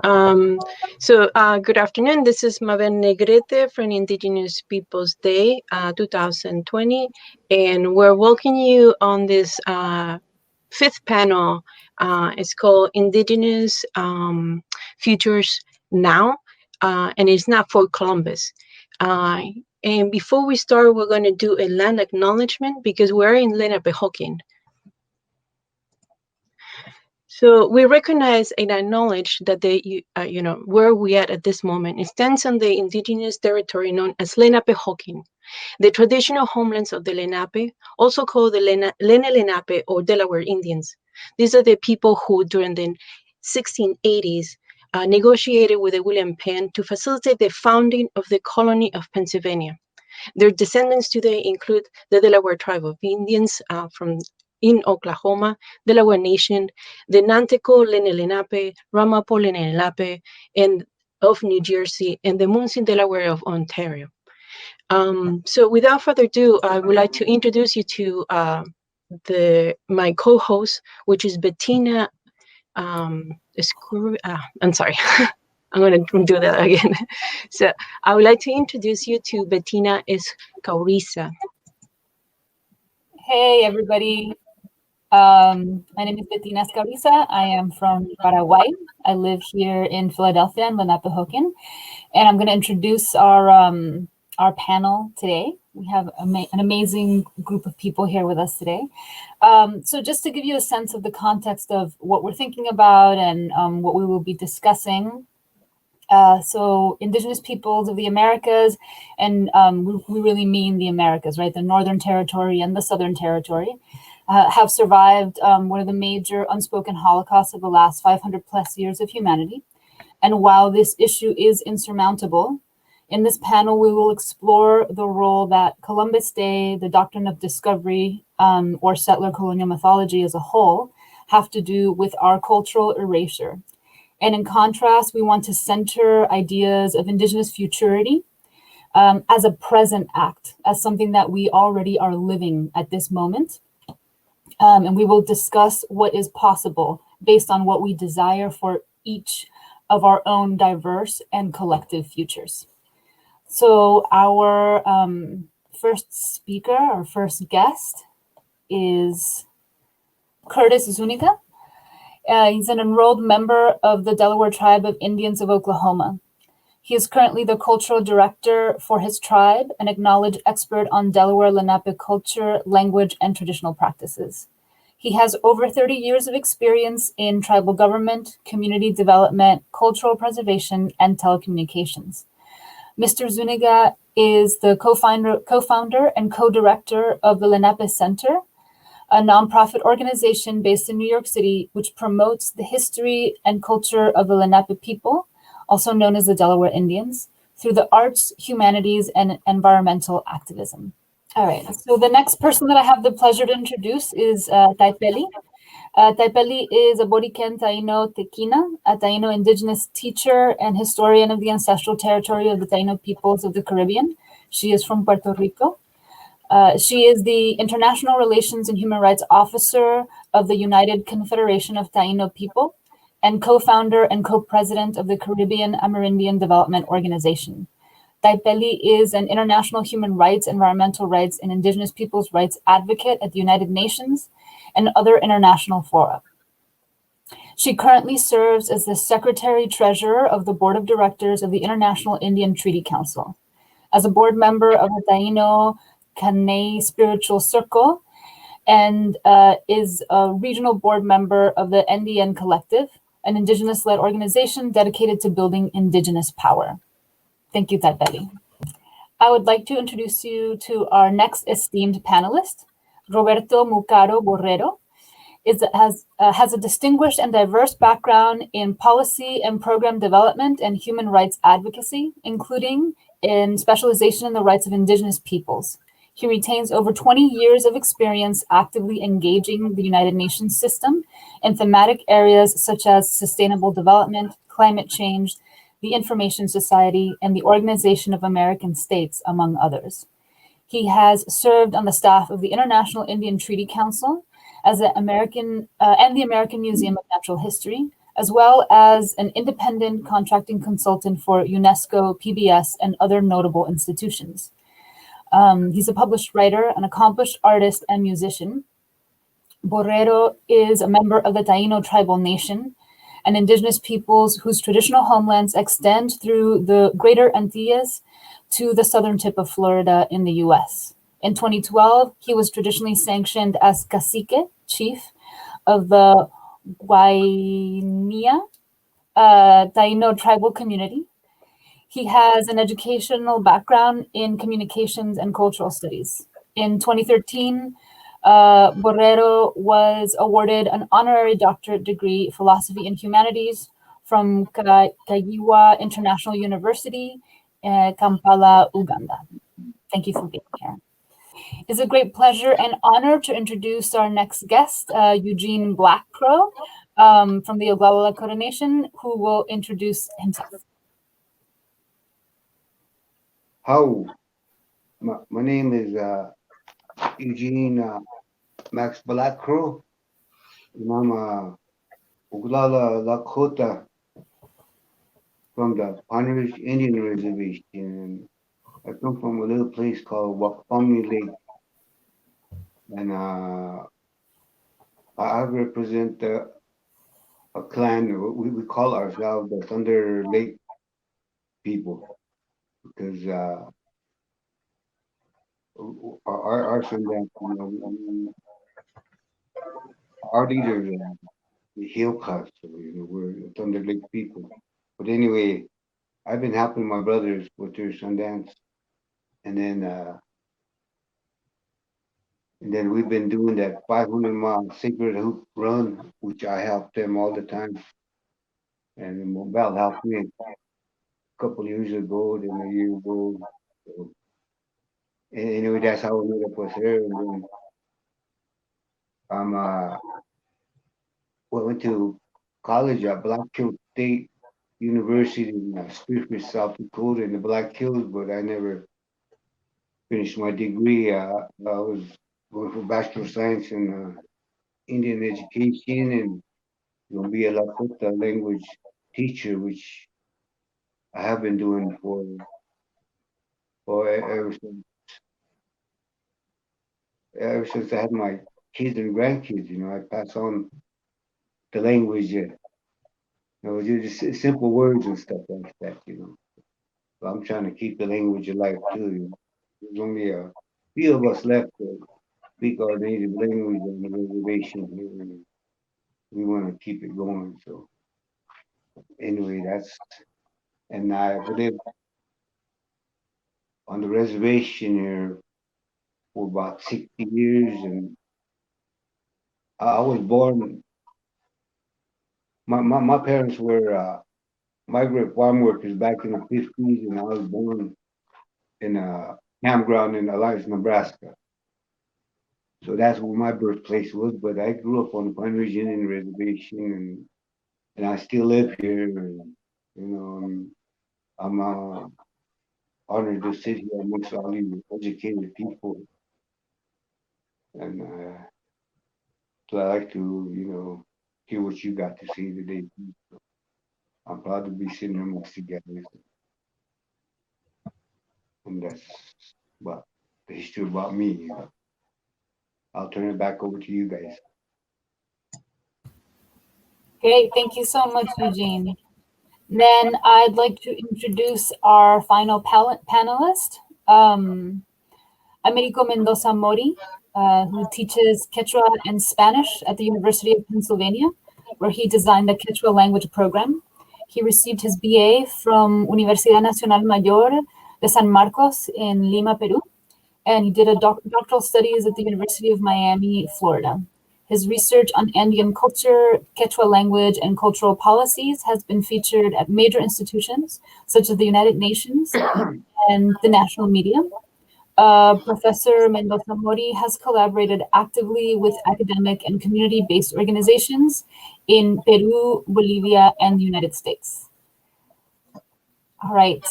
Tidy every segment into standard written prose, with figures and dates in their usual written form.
Um, Good afternoon. This is Mabel Negrete from Indigenous Peoples Day 2020, and we're welcoming you on this fifth panel. It's called Indigenous Futures Now, and it's not for Columbus. And before we start, we're going to do a land acknowledgement because we're in Lenape. So we recognize and acknowledge that where we at this moment, it stands on the indigenous territory known as Lenape, the traditional homelands of the Lenape, also called the Lene Lenape or Delaware Indians. These are the people who, during the 1680s, negotiated with William Penn to facilitate the founding of the colony of Pennsylvania. Their descendants today include the Delaware tribe of Indians in Oklahoma, Delaware Nation, the Nantico Lene Lenape, Ramapo Lene Lenape, and of New Jersey, and the Munsee Delaware of Ontario. So without further ado, I would like to introduce you to my co-host, which is Bettina. I'm sorry. I'm going to do that again. So I would like to introduce you to Bettina Escauriza. Hey, everybody. My name is Bettina Escauriza. I am from Paraguay. I live here in Philadelphia in Lenape, and I'm going to introduce our panel today. We have an amazing group of people here with us today. So just to give you a sense of the context of what we're thinking about and what we will be discussing. So Indigenous peoples of the Americas, and we really mean the Americas, right? The Northern Territory and the Southern Territory have survived one of the major unspoken holocausts of the last 500 plus years of humanity. And while this issue is insurmountable, in this panel, we will explore the role that Columbus Day, the Doctrine of Discovery, or settler colonial mythology as a whole have to do with our cultural erasure. And in contrast, we want to center ideas of Indigenous futurity as a present act, as something that we already are living at this moment. And we will discuss what is possible based on what we desire for each of our own diverse and collective futures. So our first speaker, our first guest is Curtis Zunigha. He's an enrolled member of the Delaware Tribe of Indians of Oklahoma. He is currently the cultural director for his tribe, an acknowledged expert on Delaware Lenape culture, language, and traditional practices. He has over 30 years of experience in tribal government, community development, cultural preservation, and telecommunications. Mr. Zunigha is the co-founder and co-director of the Lenape Center, a nonprofit organization based in New York City, which promotes the history and culture of the Lenape people, also known as the Delaware Indians, through the arts, humanities, and environmental activism. All right, so the next person that I have the pleasure to introduce is Tai Pelli. Tai Pelli is a Borikén Taino Tekina, a Taino indigenous teacher and historian of the ancestral territory of the Taino peoples of the Caribbean. She is from Puerto Rico. She is the International Relations and Human Rights Officer of the United Confederation of Taino People and co-founder and co-president of the Caribbean Amerindian Development Organization. Tai Pelli is an international human rights, environmental rights, and indigenous peoples' rights advocate at the United Nations and other international fora. She currently serves as the Secretary-Treasurer of the Board of Directors of the International Indian Treaty Council. As a board member of the Taino Kanei Spiritual Circle, and is a regional board member of the NDN Collective, an indigenous-led organization dedicated to building indigenous power. Thank you, Tai Pelli. I would like to introduce you to our next esteemed panelist, Roberto Múkaro Borrero. Has a distinguished and diverse background in policy and program development and human rights advocacy, including in specialization in the rights of indigenous peoples. He retains over 20 years of experience actively engaging the United Nations system in thematic areas such as sustainable development, climate change, the Information Society, and the Organization of American States, among others. He has served on the staff of the International Indian Treaty Council as the American Museum of Natural History, as well as an independent contracting consultant for UNESCO, PBS, and other notable institutions. He's a published writer, an accomplished artist, and musician. Borrero is a member of the Taino tribal nation, an indigenous peoples whose traditional homelands extend through the Greater Antilles to the southern tip of Florida in the US. In 2012, he was traditionally sanctioned as cacique, chief of the Guainia Taino tribal community. He has an educational background in communications and cultural studies. In 2013, Borrero was awarded an honorary doctorate degree, Philosophy and Humanities, from Kyiwa International University, Kampala, Uganda. Thank you for being here. It's a great pleasure and honor to introduce our next guest, Eugene Blackrow, from the Oglala Lakota Nation, who will introduce himself. How? My name is Eugene Max Blackrow, and I'm a Oglala Lakota from the Panelists Indian Reservation. And I come from a little place called Wakpamni Lake, and I represent a clan. We call ourselves the Thunder Lake people because our Sundance, our leaders are the Hill Cuts, so we're the Thunder Lake people. But anyway, I've been helping my brothers with their Sundance, and then we've been doing that 500-mile sacred hoop run, which I help them all the time. And Mobile helped me a couple years ago, then a year ago. So, anyway, that's how we met up with her. And then went to college at Black Hills State University in Spearfish, South Dakota, in the Black Hills, but I never finished my degree. I was going for Bachelor of Science in Indian education and going to be a Lakota language teacher, which I have been doing for ever since I had my kids and grandkids. I pass on the language, just simple words and stuff like that. But I'm trying to keep the language alive too. There's only a few of us left to speak our native language on the reservation here, and we want to keep it going. So anyway, and I've lived on the reservation here for about 60 years, and I was born. My parents were migrant farm workers back in the 50s, and I was born in a campground in Alliance, Nebraska. So that's where my birthplace was. But I grew up on the Pine Ridge Indian Reservation, and I still live here. And I'm honored to sit here amongst all these educated people, and so I like to hear what you got to say today. I'm proud to be sitting here amongst you guys, and that's about the history about me. I'll turn it back over to you guys. Great, thank you so much, Eugene. Then I'd like to introduce our final panelist, Américo Mendoza Mori, who teaches Quechua and Spanish at the University of Pennsylvania, where he designed the Quechua language program. He received his BA from Universidad Nacional Mayor de San Marcos in Lima, Peru, and he did a doctoral studies at the University of Miami, Florida. His research on Andean culture, Quechua language, and cultural policies has been featured at major institutions such as the United Nations and the national media. Professor Mendoza Mori has collaborated actively with academic and community-based organizations in Peru, Bolivia, and the United States. All right.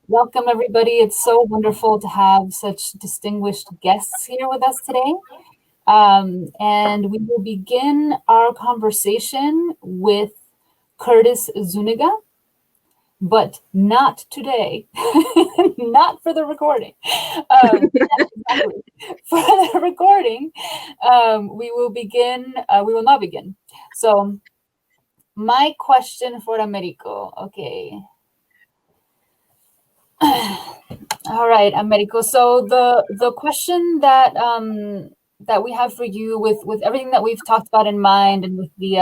Welcome, everybody. It's so wonderful to have such distinguished guests here with us today. And we will begin our conversation with Curtis Zuniga, but not today. Not for the recording. Exactly. For the recording, we will begin. We will not begin. So, my question for Américo. Okay. All right, Américo. So the question that that we have for you, with everything that we've talked about in mind, and with the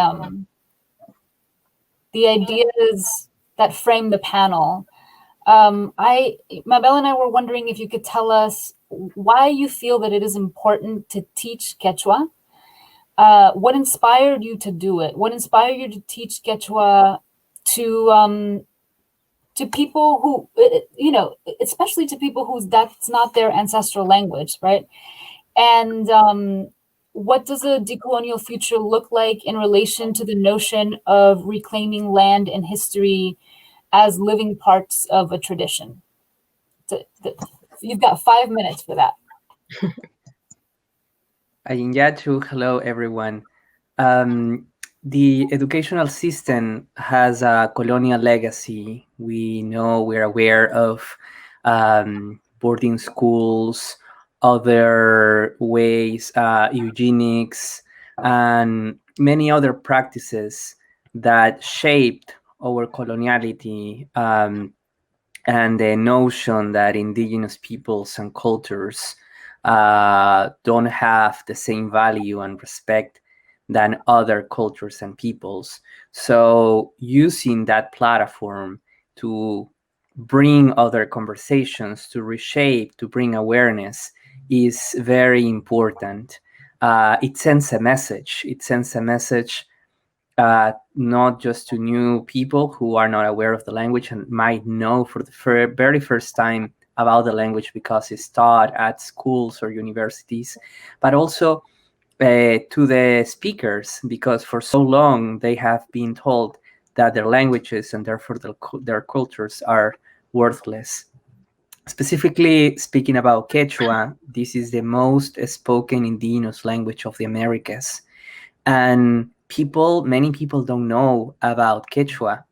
ideas that frame the panel, Mabel and I were wondering if you could tell us why you feel that it is important to teach Quechua. What inspired you to do it? What inspired you to teach Quechua to people who, you know, especially to people whose that's not their ancestral language, right? And what does a decolonial future look like in relation to the notion of reclaiming land and history as living parts of a tradition? You've got 5 minutes for that. Ayinyachu, hello everyone. The educational system has a colonial legacy. We know, we're aware of boarding schools, other ways, eugenics, and many other practices that shaped our coloniality, and the notion that indigenous peoples and cultures don't have the same value and respect than other cultures and peoples. So using that platform to bring other conversations, to reshape, to bring awareness is very important. It sends a message. It sends a message not just to new people who are not aware of the language and might know for the very first time about the language because it's taught at schools or universities, but also to the speakers, because for so long they have been told that their languages and therefore their cultures are worthless. Specifically speaking about Quechua, this is the most spoken indigenous language of the Americas. And many people don't know about Quechua.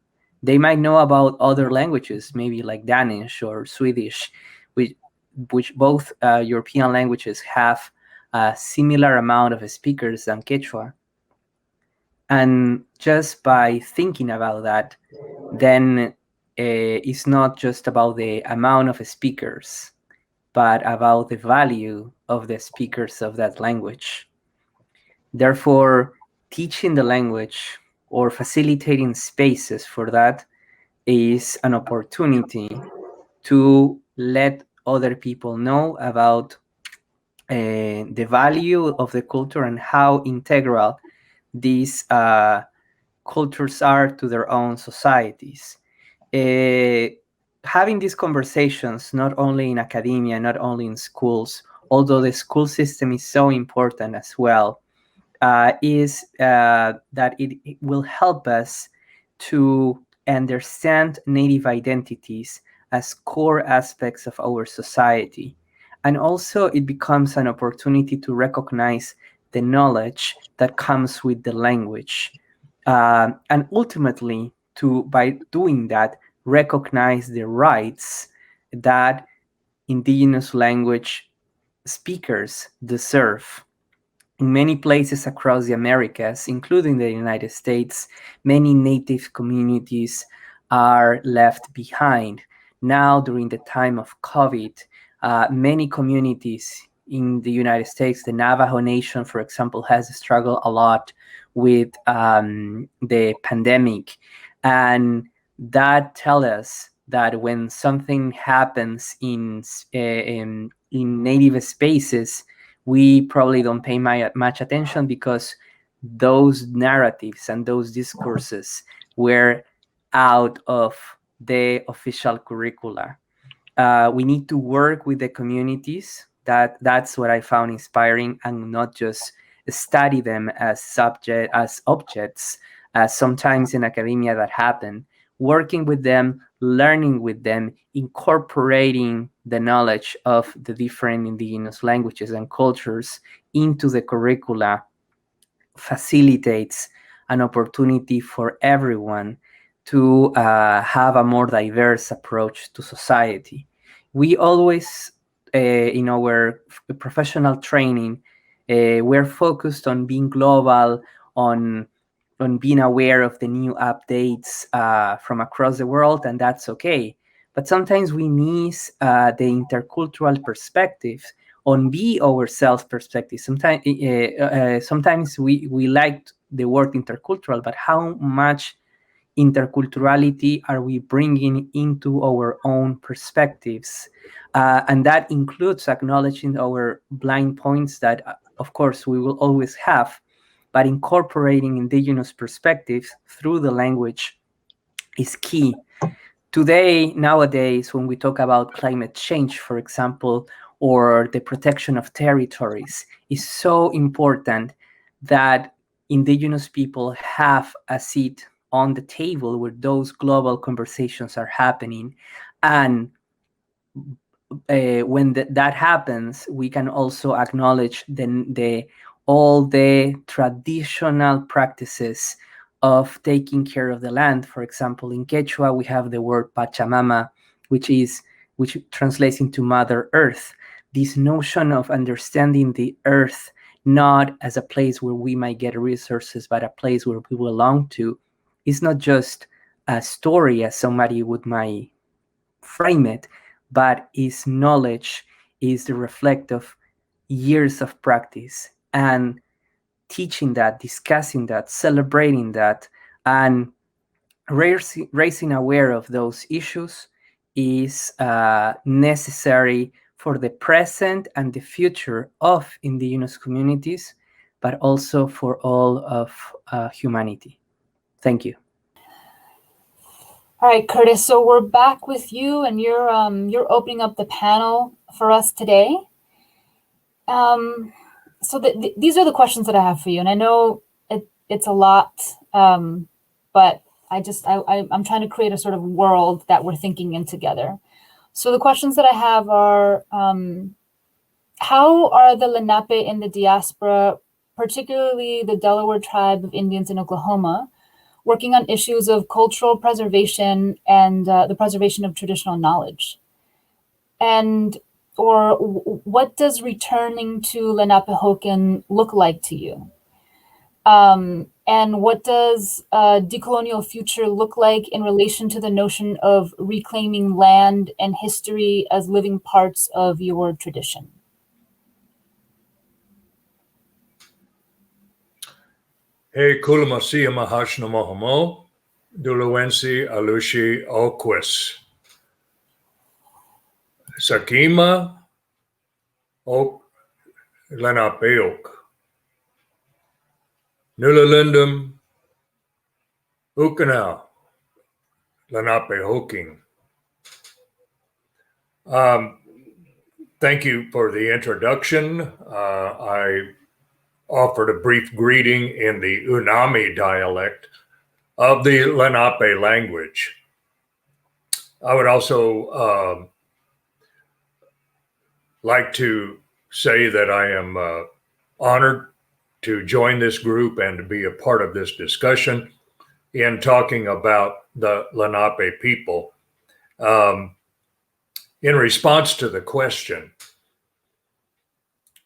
They might know about other languages, maybe like Danish or Swedish, which both European languages have a similar amount of speakers than Quechua. And just by thinking about that, then it's not just about the amount of speakers, but about the value of the speakers of that language. Therefore, teaching the language or facilitating spaces for that is an opportunity to let other people know about the value of the culture and how integral these cultures are to their own societies. Having these conversations, not only in academia, not only in schools, although the school system is so important as well, is that it will help us to understand native identities as core aspects of our society. And also it becomes an opportunity to recognize the knowledge that comes with the language. And ultimately, by doing that, recognize the rights that indigenous language speakers deserve. In many places across the Americas, including the United States, many native communities are left behind. Now, during the time of COVID, many communities in the United States, the Navajo Nation, for example, has struggled a lot with the pandemic. And that tells us that when something happens in native spaces, we probably don't pay much attention because those narratives and those discourses were out of the official curricula. We need to work with the communities. That's what I found inspiring, and not just study them as objects, as sometimes in academia that happen. Working with them, learning with them, incorporating the knowledge of the different indigenous languages and cultures into the curricula facilitates an opportunity for everyone to have a more diverse approach to society. We always, in our professional training, we're focused on being global, on being aware of the new updates from across the world, and that's okay. But sometimes we miss the intercultural perspectives on be ourselves perspective. Sometimes we like the word intercultural, but how much interculturality are we bringing into our own perspectives? And that includes acknowledging our blind points that, of course, we will always have, but incorporating indigenous perspectives through the language is key. Today, nowadays, when we talk about climate change, for example, or the protection of territories, it's so important that indigenous people have a seat on the table where those global conversations are happening. And when that happens, we can also acknowledge all the traditional practices of taking care of the land. For example, in Quechua, we have the word Pachamama, which translates into Mother Earth. This notion of understanding the earth not as a place where we might get resources, but a place where we belong to, is not just a story as somebody might frame it, but is knowledge, is the reflect of years of practice, and teaching that, discussing that, celebrating that, and raising aware of those issues is necessary for the present and the future of indigenous communities, but also for all of humanity. Thank you. All right, Curtis. So we're back with you, and you're opening up the panel for us today. So these are the questions that I have for you, and I know it's a lot, but I'm trying to create a sort of world that we're thinking in together. So the questions that I have are, how are the Lenape in the diaspora, particularly the Delaware tribe of Indians in Oklahoma, working on issues of cultural preservation and the preservation of traditional knowledge? Or what does returning to Lenapehoking look like to you? And what does a decolonial future look like in relation to the notion of reclaiming land and history as living parts of your tradition? He kulamasia mahashna mohamo, duluensi alushi oquis. Sakima ok Lenapeok. Nulalindum Ukanau Lenapehoking. Thank you for the introduction. I offered a brief greeting in the Unami dialect of the Lenape language. I would also like to say that I am honored to join this group and to be a part of this discussion in talking about the Lenape people. In response to the question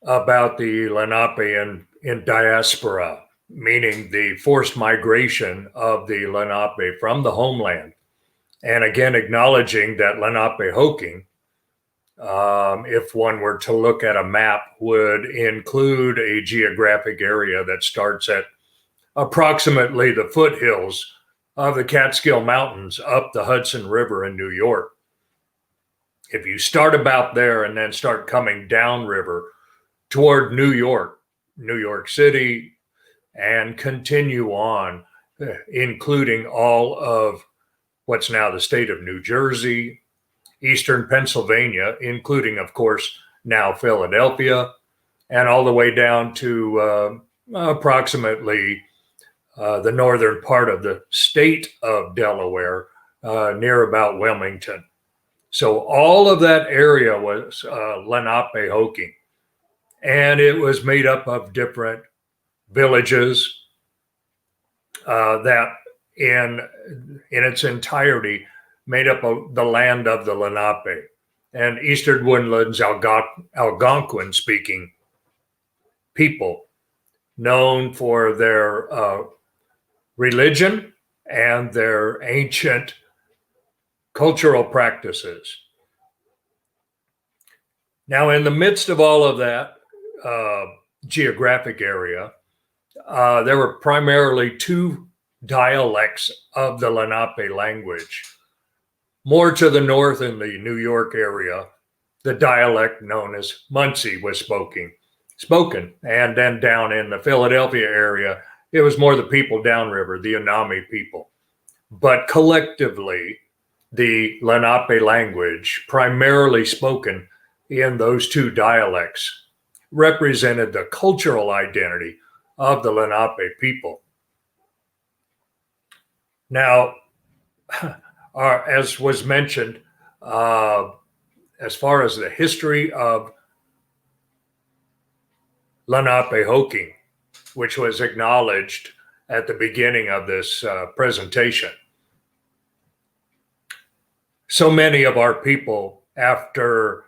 about the Lenape in diaspora, meaning the forced migration of the Lenape from the homeland, and again acknowledging that Lenapehoking, if one were to look at a map, would include a geographic area that starts at approximately the foothills of the Catskill Mountains up the Hudson River in New York. If you start about there and then start coming downriver toward New York City, and continue on, including all of what's now the state of New Jersey, eastern Pennsylvania, including, of course, now Philadelphia, and all the way down to approximately the northern part of the state of Delaware, near about Wilmington. So all of that area was Lenapehoking, and it was made up of different villages, that in its entirety made up the land of the Lenape and Eastern Woodlands Algonquin speaking people, known for their religion and their ancient cultural practices. Now, in the midst of all of that geographic area, there were primarily two dialects of the Lenape language. More to the north in the New York area, the dialect known as Muncie was spoken. And then down in the Philadelphia area, it was more the people downriver, the Unami people. But collectively, the Lenape language, primarily spoken in those two dialects, represented the cultural identity of the Lenape people. Now, as was mentioned, as far as the history of Lenape Hoking, which was acknowledged at the beginning of this presentation, so many of our people, after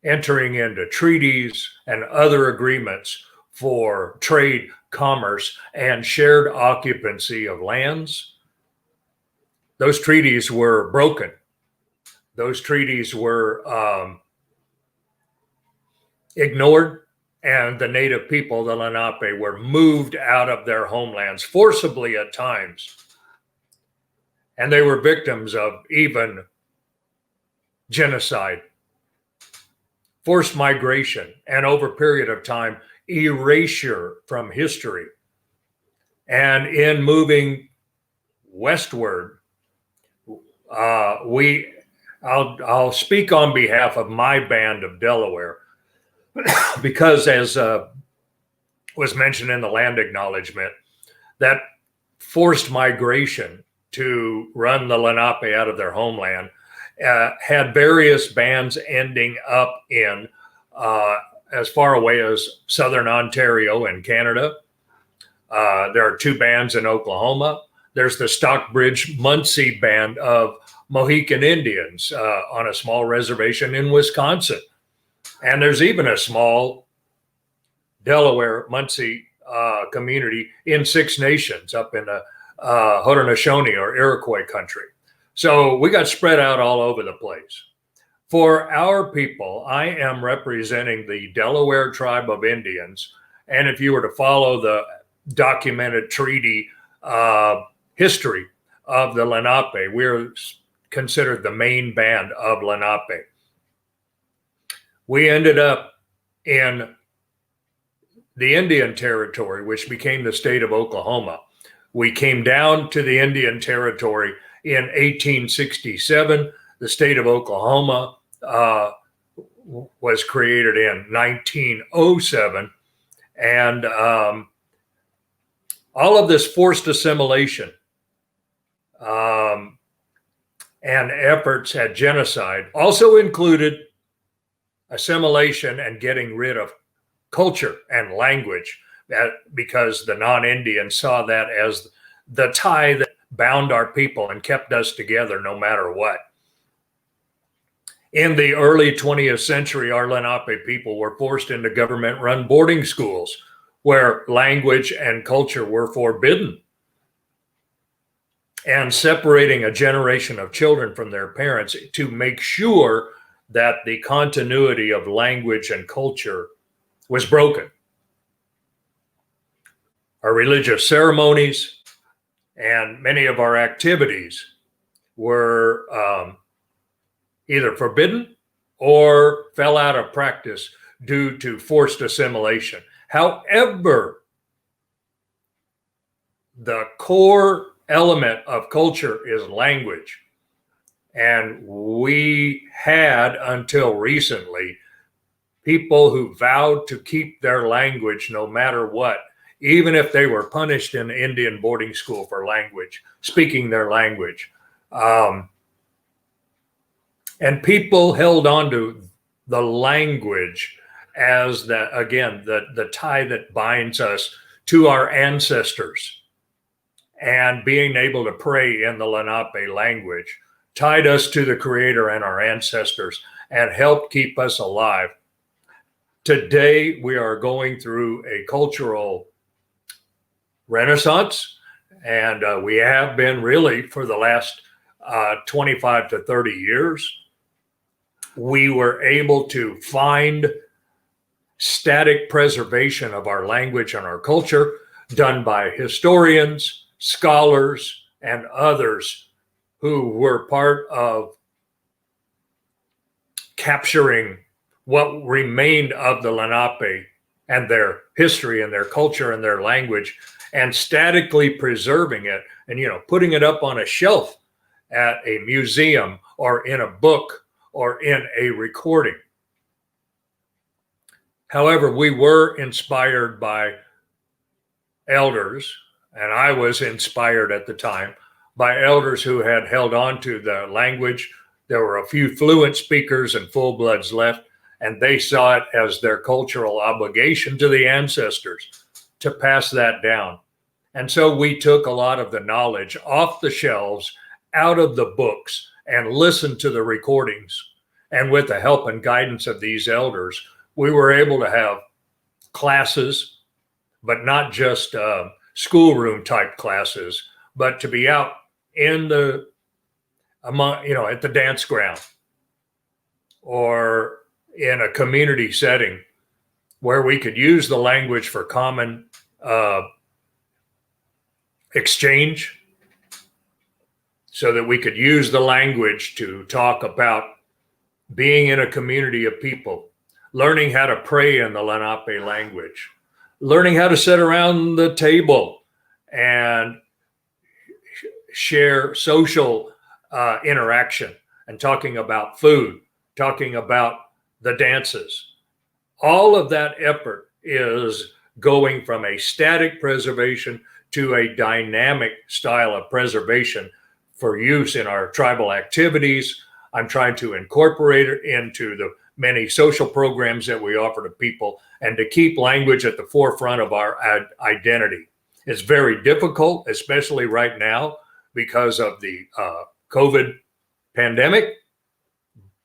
entering into treaties and other agreements for trade, commerce, and shared occupancy of lands, those treaties were broken. Those treaties were ignored, and the native people, the Lenape, were moved out of their homelands forcibly at times. And they were victims of even genocide, forced migration, and over a period of time, erasure from history. And in moving westward, I'll speak on behalf of my band of Delaware, because as was mentioned in the land acknowledgement, that forced migration to run the Lenape out of their homeland had various bands ending up in as far away as southern Ontario in Canada. There are two bands in Oklahoma. There's the Stockbridge Muncie band of Mohican Indians on a small reservation in Wisconsin. And there's even a small Delaware Muncie community in Six Nations up in the Haudenosaunee or Iroquois country. So we got spread out all over the place. For our people, I am representing the Delaware tribe of Indians. And if you were to follow the documented treaty history of the Lenape, we're considered the main band of Lenape. We ended up in the Indian Territory, which became the state of Oklahoma. We came down to the Indian Territory in 1867. The state of Oklahoma was created in 1907. And all of this forced assimilation and efforts at genocide also included assimilation and getting rid of culture and language, because the non-Indians saw that as the tie that bound our people and kept us together no matter what. In the early 20th century, our Lenape people were forced into government-run boarding schools where language and culture were forbidden. And separating a generation of children from their parents to make sure that the continuity of language and culture was broken. Our religious ceremonies and many of our activities were either forbidden or fell out of practice due to forced assimilation. However, the core element of culture is language. And we had, until recently, people who vowed to keep their language no matter what, even if they were punished in Indian boarding school for language, speaking their language. And people held on to the language as that, again, the tie that binds us to our ancestors. and being able to pray in the Lenape language tied us to the Creator and our ancestors and helped keep us alive. Today, we are going through a cultural renaissance, and we have been really for the last 25 to 30 years. We were able to find static preservation of our language and our culture done by historians, scholars, and others who were part of capturing what remained of the Lenape and their history and their culture and their language, and statically preserving it and, putting it up on a shelf at a museum or in a book or in a recording. However, we were inspired by elders, and I was inspired at the time by elders who had held on to the language. There were a few fluent speakers and full-bloods left, and they saw it as their cultural obligation to the ancestors to pass that down. And so we took a lot of the knowledge off the shelves, out of the books, and listened to the recordings. And with the help and guidance of these elders, we were able to have classes, but not just schoolroom type classes, but to be out in the, at the dance ground or in a community setting where we could use the language for common exchange, so that we could use the language to talk about being in a community of people, learning how to pray in the Lenape language, learning how to sit around the table and share social interaction, and talking about food, talking about the dances. All of that effort is going from a static preservation to a dynamic style of preservation for use in our tribal activities. I'm trying to incorporate it into the many social programs that we offer to people, and to keep language at the forefront of our identity. It's very difficult, especially right now because of the COVID pandemic.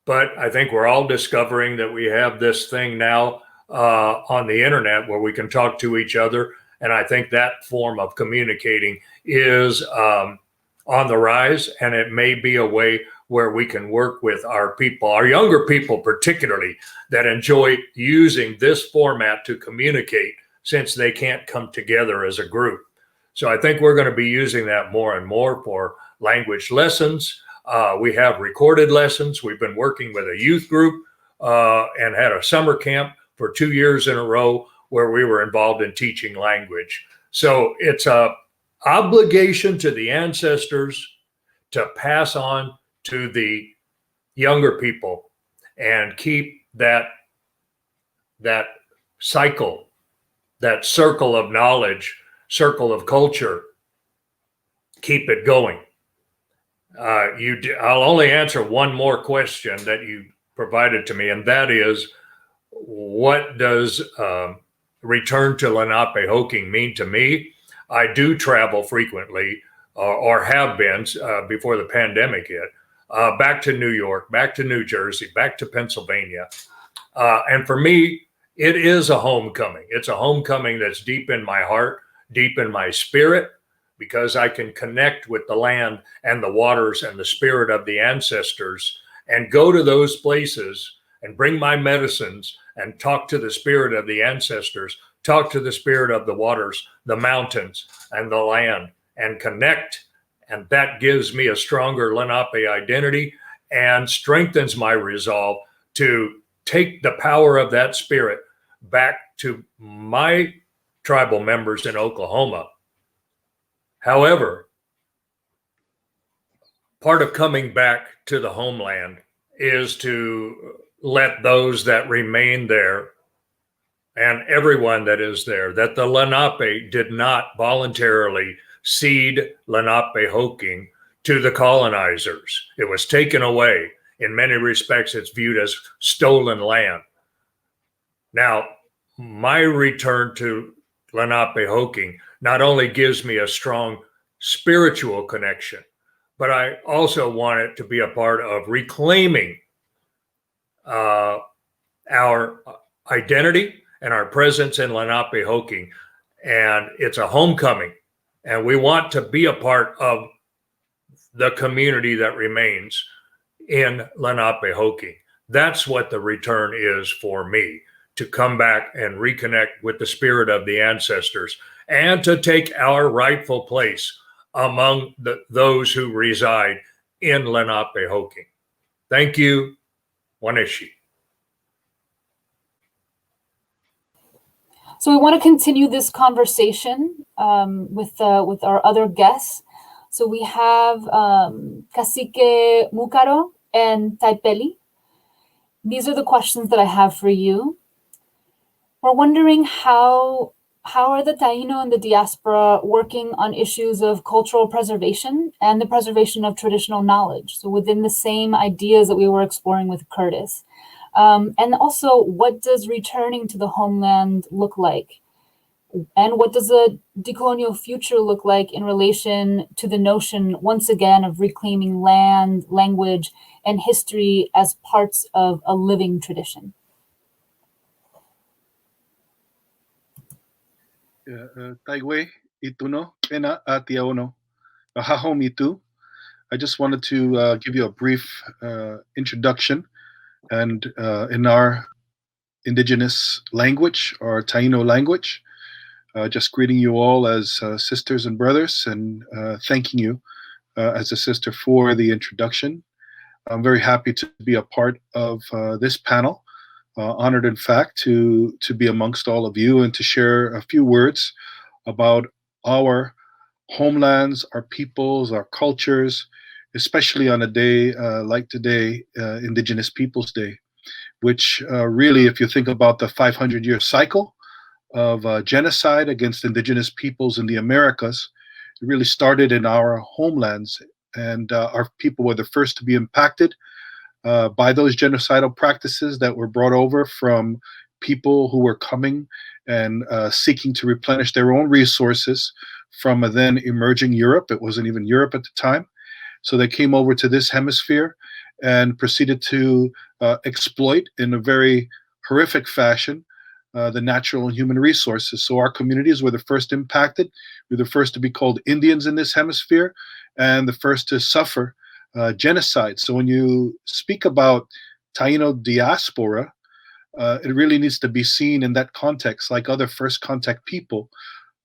But I think we're all discovering that we have this thing now on the internet where we can talk to each other. And I think that form of communicating is on the rise, and it may be a way where we can work with our people, our younger people particularly, that enjoy using this format to communicate, since they can't come together as a group. So I think we're going to be using that more and more for language lessons. We have recorded lessons. We've been working with a youth group and had a summer camp for 2 years in a row where we were involved in teaching language. So it's a obligation to the ancestors to pass on to the younger people and keep that cycle, that circle of knowledge, circle of culture, keep it going. I'll only answer one more question that you provided to me, and that is, what does return to Lenape mean to me? I do travel frequently, or have been before the pandemic hit, back to New York, back to New Jersey, back to Pennsylvania. And for me, it is a homecoming. It's a homecoming that's deep in my heart, deep in my spirit, because I can connect with the land and the waters and the spirit of the ancestors, and go to those places and bring my medicines and talk to the spirit of the ancestors, talk to the spirit of the waters, the mountains, and the land, and connect. And that gives me a stronger Lenape identity and strengthens my resolve to take the power of that spirit back to my tribal members in Oklahoma. However, part of coming back to the homeland is to let those that remain there, and everyone that is there, that the Lenape did not voluntarily cede Lenape to the colonizers. It was taken away. In many respects, it's viewed as stolen land. Now, my return to Lenape not only gives me a strong spiritual connection, but I also want it to be a part of reclaiming our identity and our presence in Lenape and it's a homecoming, and we want to be a part of the community that remains in Lenape. That's what the return is for me, to come back and reconnect with the spirit of the ancestors and to take our rightful place among those who reside in Lenape. Thank you, Wanishi. So we want to continue this conversation with our other guests. So we have Cacique Múkaro and Tai Pelli. These are the questions that I have for you. We're wondering how are the Taino and the diaspora working on issues of cultural preservation and the preservation of traditional knowledge? So within the same ideas that we were exploring with Curtis. And also, what does returning to the homeland look like? And what does a decolonial future look like in relation to the notion, once again, of reclaiming land, language, and history as parts of a living tradition? Taigwe ituno pena atiaono ahahom itu. I just wanted to give you a brief introduction, and in our indigenous language, our Taino language, just greeting you all as sisters and brothers, and thanking you as a sister for the introduction. I'm very happy to be a part of this panel. Honored, in fact, to be amongst all of you and to share a few words about our homelands, our peoples, our cultures, especially on a day like today, Indigenous Peoples Day, which really, if you think about the 500-year cycle of genocide against indigenous peoples in the Americas, it really started in our homelands, and our people were the first to be impacted by those genocidal practices that were brought over from people who were coming and seeking to replenish their own resources from a then emerging Europe. It wasn't even Europe at the time. So they came over to this hemisphere and proceeded to exploit in a very horrific fashion the natural and human resources. So our communities were the first impacted. We were the first to be called Indians in this hemisphere and the first to suffer genocide. So when you speak about Taino diaspora, it really needs to be seen in that context, like other first contact people.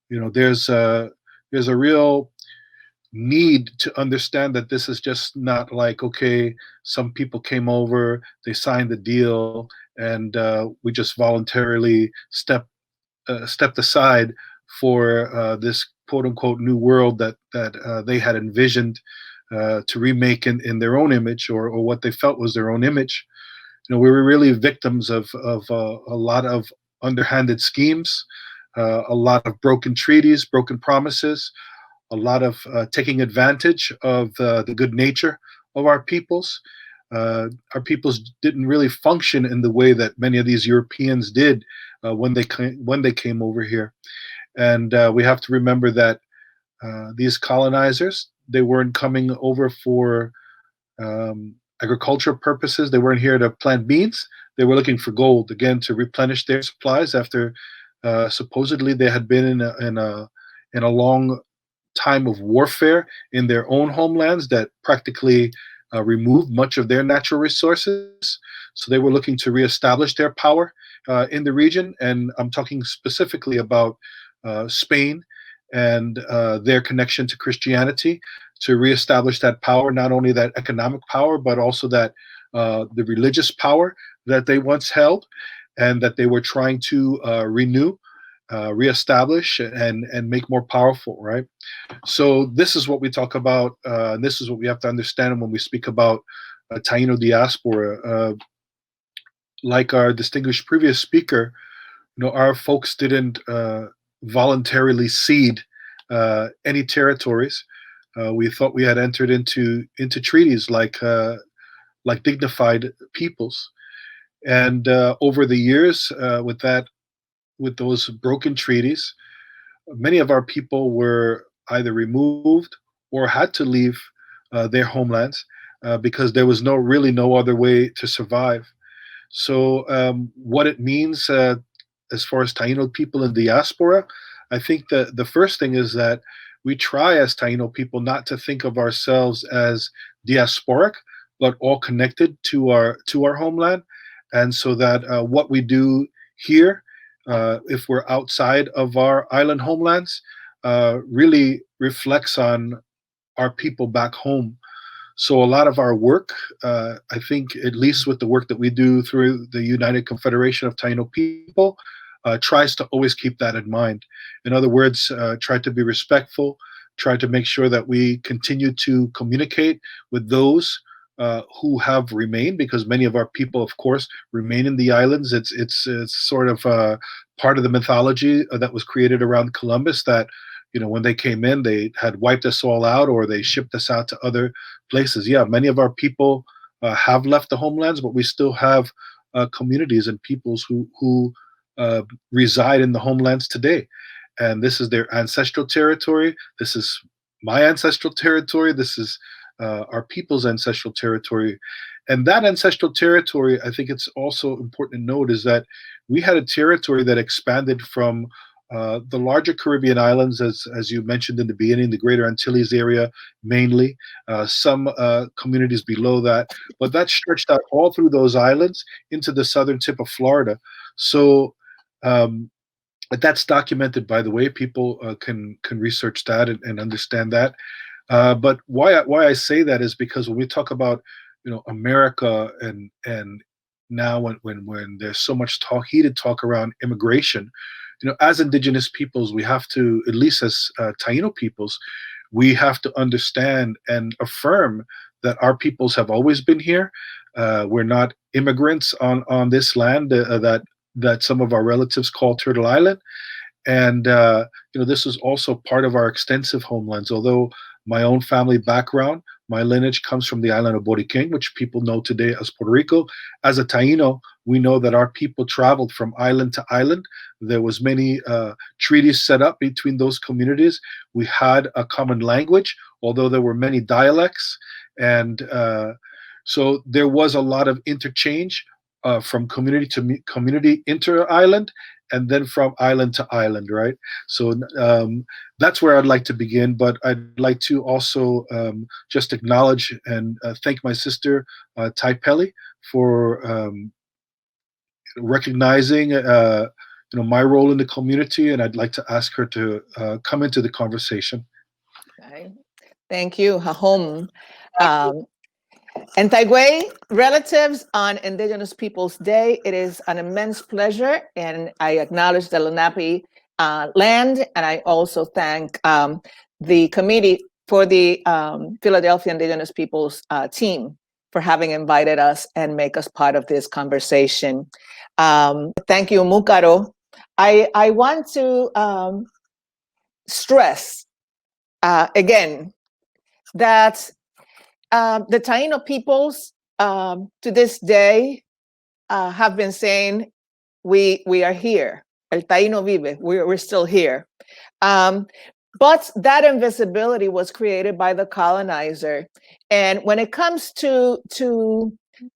You know, there's a real need to understand that this is just not like, okay, some people came over, they signed the deal, and we just voluntarily stepped aside for this quote unquote new world that they had envisioned to remake in their own image, or what they felt was their own image. You know, we were really victims of a lot of underhanded schemes, a lot of broken treaties, broken promises, a lot of taking advantage of the good nature of our peoples. Our peoples didn't really function in the way that many of these Europeans did when they came over here. And we have to remember that these colonizers, they weren't coming over for agricultural purposes. They weren't here to plant beans. They were looking for gold, again, to replenish their supplies after supposedly they had been in a long time of warfare in their own homelands that practically removed much of their natural resources. So they were looking to reestablish their power in the region. And I'm talking specifically about Spain and their connection to Christianity, to reestablish that power, not only that economic power, but also that the religious power that they once held and that they were trying to renew, reestablish, and make more powerful, right? So this is what we talk about, and this is what we have to understand when we speak about Taino diaspora. Like our distinguished previous speaker, you know, our folks didn't voluntarily cede any territories. We thought we had entered into treaties like dignified peoples, and over the years, with those broken treaties, many of our people were either removed or had to leave their homelands because there was really no other way to survive. So what it means as far as Taino people in diaspora, I think that the first thing is that we try as Taino people not to think of ourselves as diasporic, but all connected to our homeland, and so that what we do here, if we're outside of our island homelands, really reflects on our people back home. So a lot of our work, I think, at least with the work that we do through the United Confederation of Taino People, tries to always keep that in mind. In other words, try to be respectful, try to make sure that we continue to communicate with those who have remained, because many of our people, of course, remain in the islands. It's sort of part of the mythology that was created around Columbus, that when they came in, they had wiped us all out, or they shipped us out to other places. Yeah, many of our people have left the homelands, but we still have communities and peoples who reside in the homelands today. And this is their ancestral territory. This is my ancestral territory. This is our people's ancestral territory. And that ancestral territory, I think it's also important to note, is that we had a territory that expanded from the larger Caribbean islands, as you mentioned in the beginning, the Greater Antilles area mainly, some communities below that, but that stretched out all through those islands into the southern tip of Florida. So but that's documented, by the way. People can research that and understand that. But why I say that is because when we talk about America and now when there's so much heated talk around immigration, as Indigenous peoples, we have to, at least as Taino peoples, we have to understand and affirm that our peoples have always been here. We're not immigrants on this land that some of our relatives call Turtle Island. And this is also part of our extensive homelands. Although my own family background, my lineage comes from the island of Borikén, which people know today as Puerto Rico. As a Taino, we know that our people traveled from island to island. There was many treaties set up between those communities. We had a common language, although there were many dialects. And so there was a lot of interchange from community to community inter-island, and then from island to island, right? So that's where I'd like to begin, but I'd like to also just acknowledge and thank my sister, Tai Pelli, for recognizing my role in the community, and I'd like to ask her to come into the conversation. Okay. Thank you, Hahom. And Taigüey relatives on Indigenous Peoples Day, it is an immense pleasure, and I acknowledge the Lenape land, and I also thank the committee for the Philadelphia Indigenous Peoples team for having invited us and make us part of this conversation. Thank you, Múkaro. I want to stress again that the Taino peoples to this day have been saying, we are here. El Taino vive, we're still here. But that invisibility was created by the colonizer. And when it comes to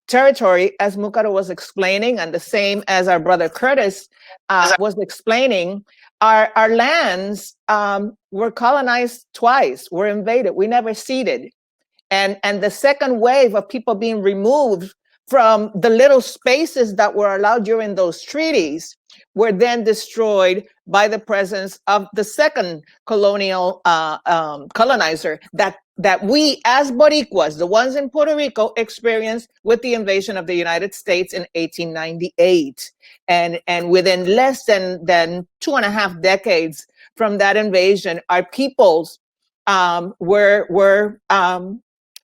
territory, as Múkaro was explaining, and the same as our brother Curtis was explaining, our lands were colonized twice, were invaded, we never ceded. And the second wave of people being removed from the little spaces that were allowed during those treaties were then destroyed by the presence of the second colonial colonizer that we as Boricuas, the ones in Puerto Rico, experienced with the invasion of the United States in 1898. And within less than 2.5 decades from that invasion, our peoples were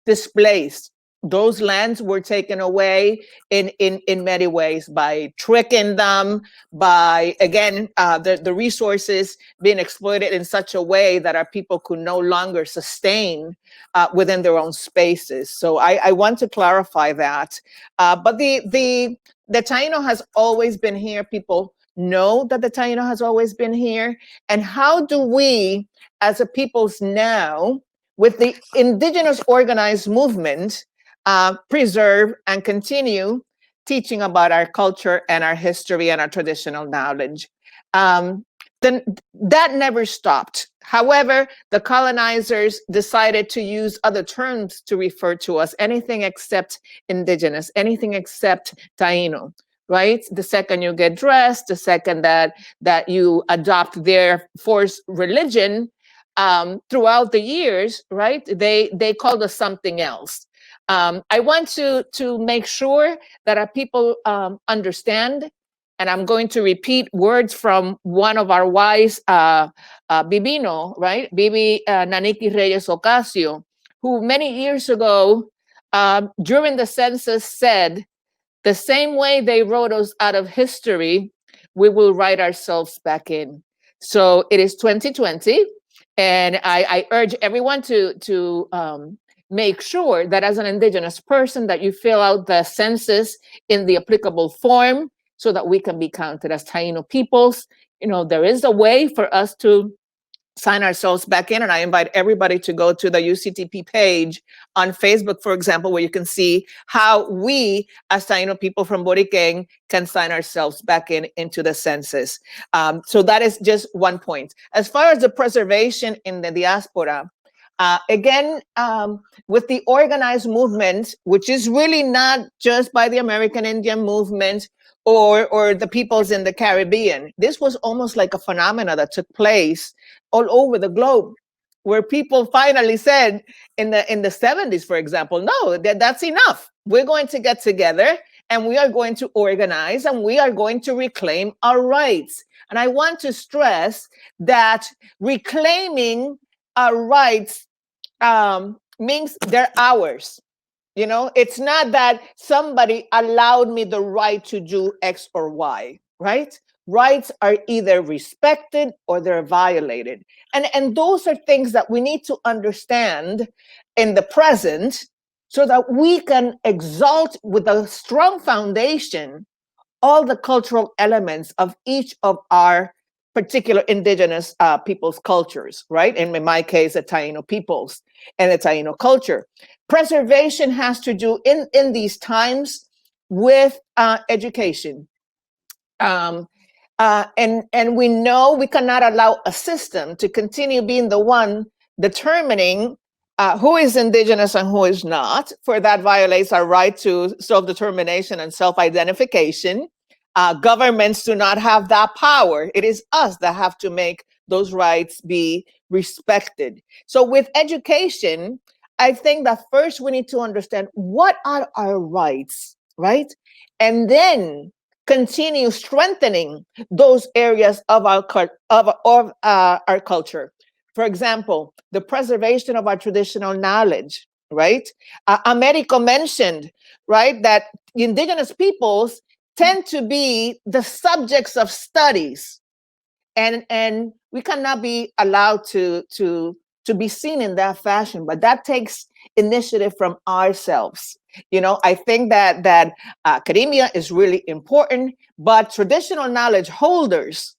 displaced. Those lands were taken away in many ways by tricking them, by, again, the resources being exploited in such a way that our people could no longer sustain within their own spaces. So I want to clarify that. But the Taino has always been here. People know that the Taino has always been here? And how do we, as a peoples now, with the indigenous organized movement, preserve and continue teaching about our culture and our history and our traditional knowledge? Then that never stopped. However, the colonizers decided to use other terms to refer to us, anything except indigenous, anything except Taino, right? The second you get dressed, the second that you adopt their forced religion, throughout the years, right? They called us something else. I want to make sure that our people understand, and I'm going to repeat words from one of our wise Bibino, right? Bibi Naniki Reyes Ocasio, who many years ago, during the census, said, the same way they wrote us out of history, we will write ourselves back in. So it is 2020, and I urge everyone to make sure that as an indigenous person that you fill out the census in the applicable form so that we can be counted as Taino peoples. You know, there is a way for us to sign ourselves back in, and I invite everybody to go to the UCTP page on Facebook, for example, where you can see how we, as Taino people from Borikén, can sign ourselves back into the census. So that is just one point. As far as the preservation in the diaspora, again, with the organized movement, which is really not just by the American Indian movement or the peoples in the Caribbean. This was almost like a phenomena that took place all over the globe, where people finally said in the 70s, for example, no, that's enough. We're going to get together and we are going to organize and we are going to reclaim our rights. And I want to stress that reclaiming our rights means they're ours. You know, it's not that somebody allowed me the right to do X or Y, right? Rights are either respected or they're violated. And those are things that we need to understand in the present so that we can exalt with a strong foundation all the cultural elements of each of our particular indigenous people's cultures, right? And in my case, the Taino peoples and the Taino culture. Preservation has to do in these times with education. And we know we cannot allow a system to continue being the one determining who is indigenous and who is not, for that violates our right to self-determination and self-identification. Governments do not have that power. It is us that have to make those rights be respected. So with education, I think that first we need to understand what are our rights, right? And then continue strengthening those areas of our culture. For example, the preservation of our traditional knowledge, right? Américo mentioned, right, that indigenous peoples tend to be the subjects of studies, and we cannot be allowed to be seen in that fashion, but that takes initiative from ourselves. You know, I think that academia is really important, but traditional knowledge holders,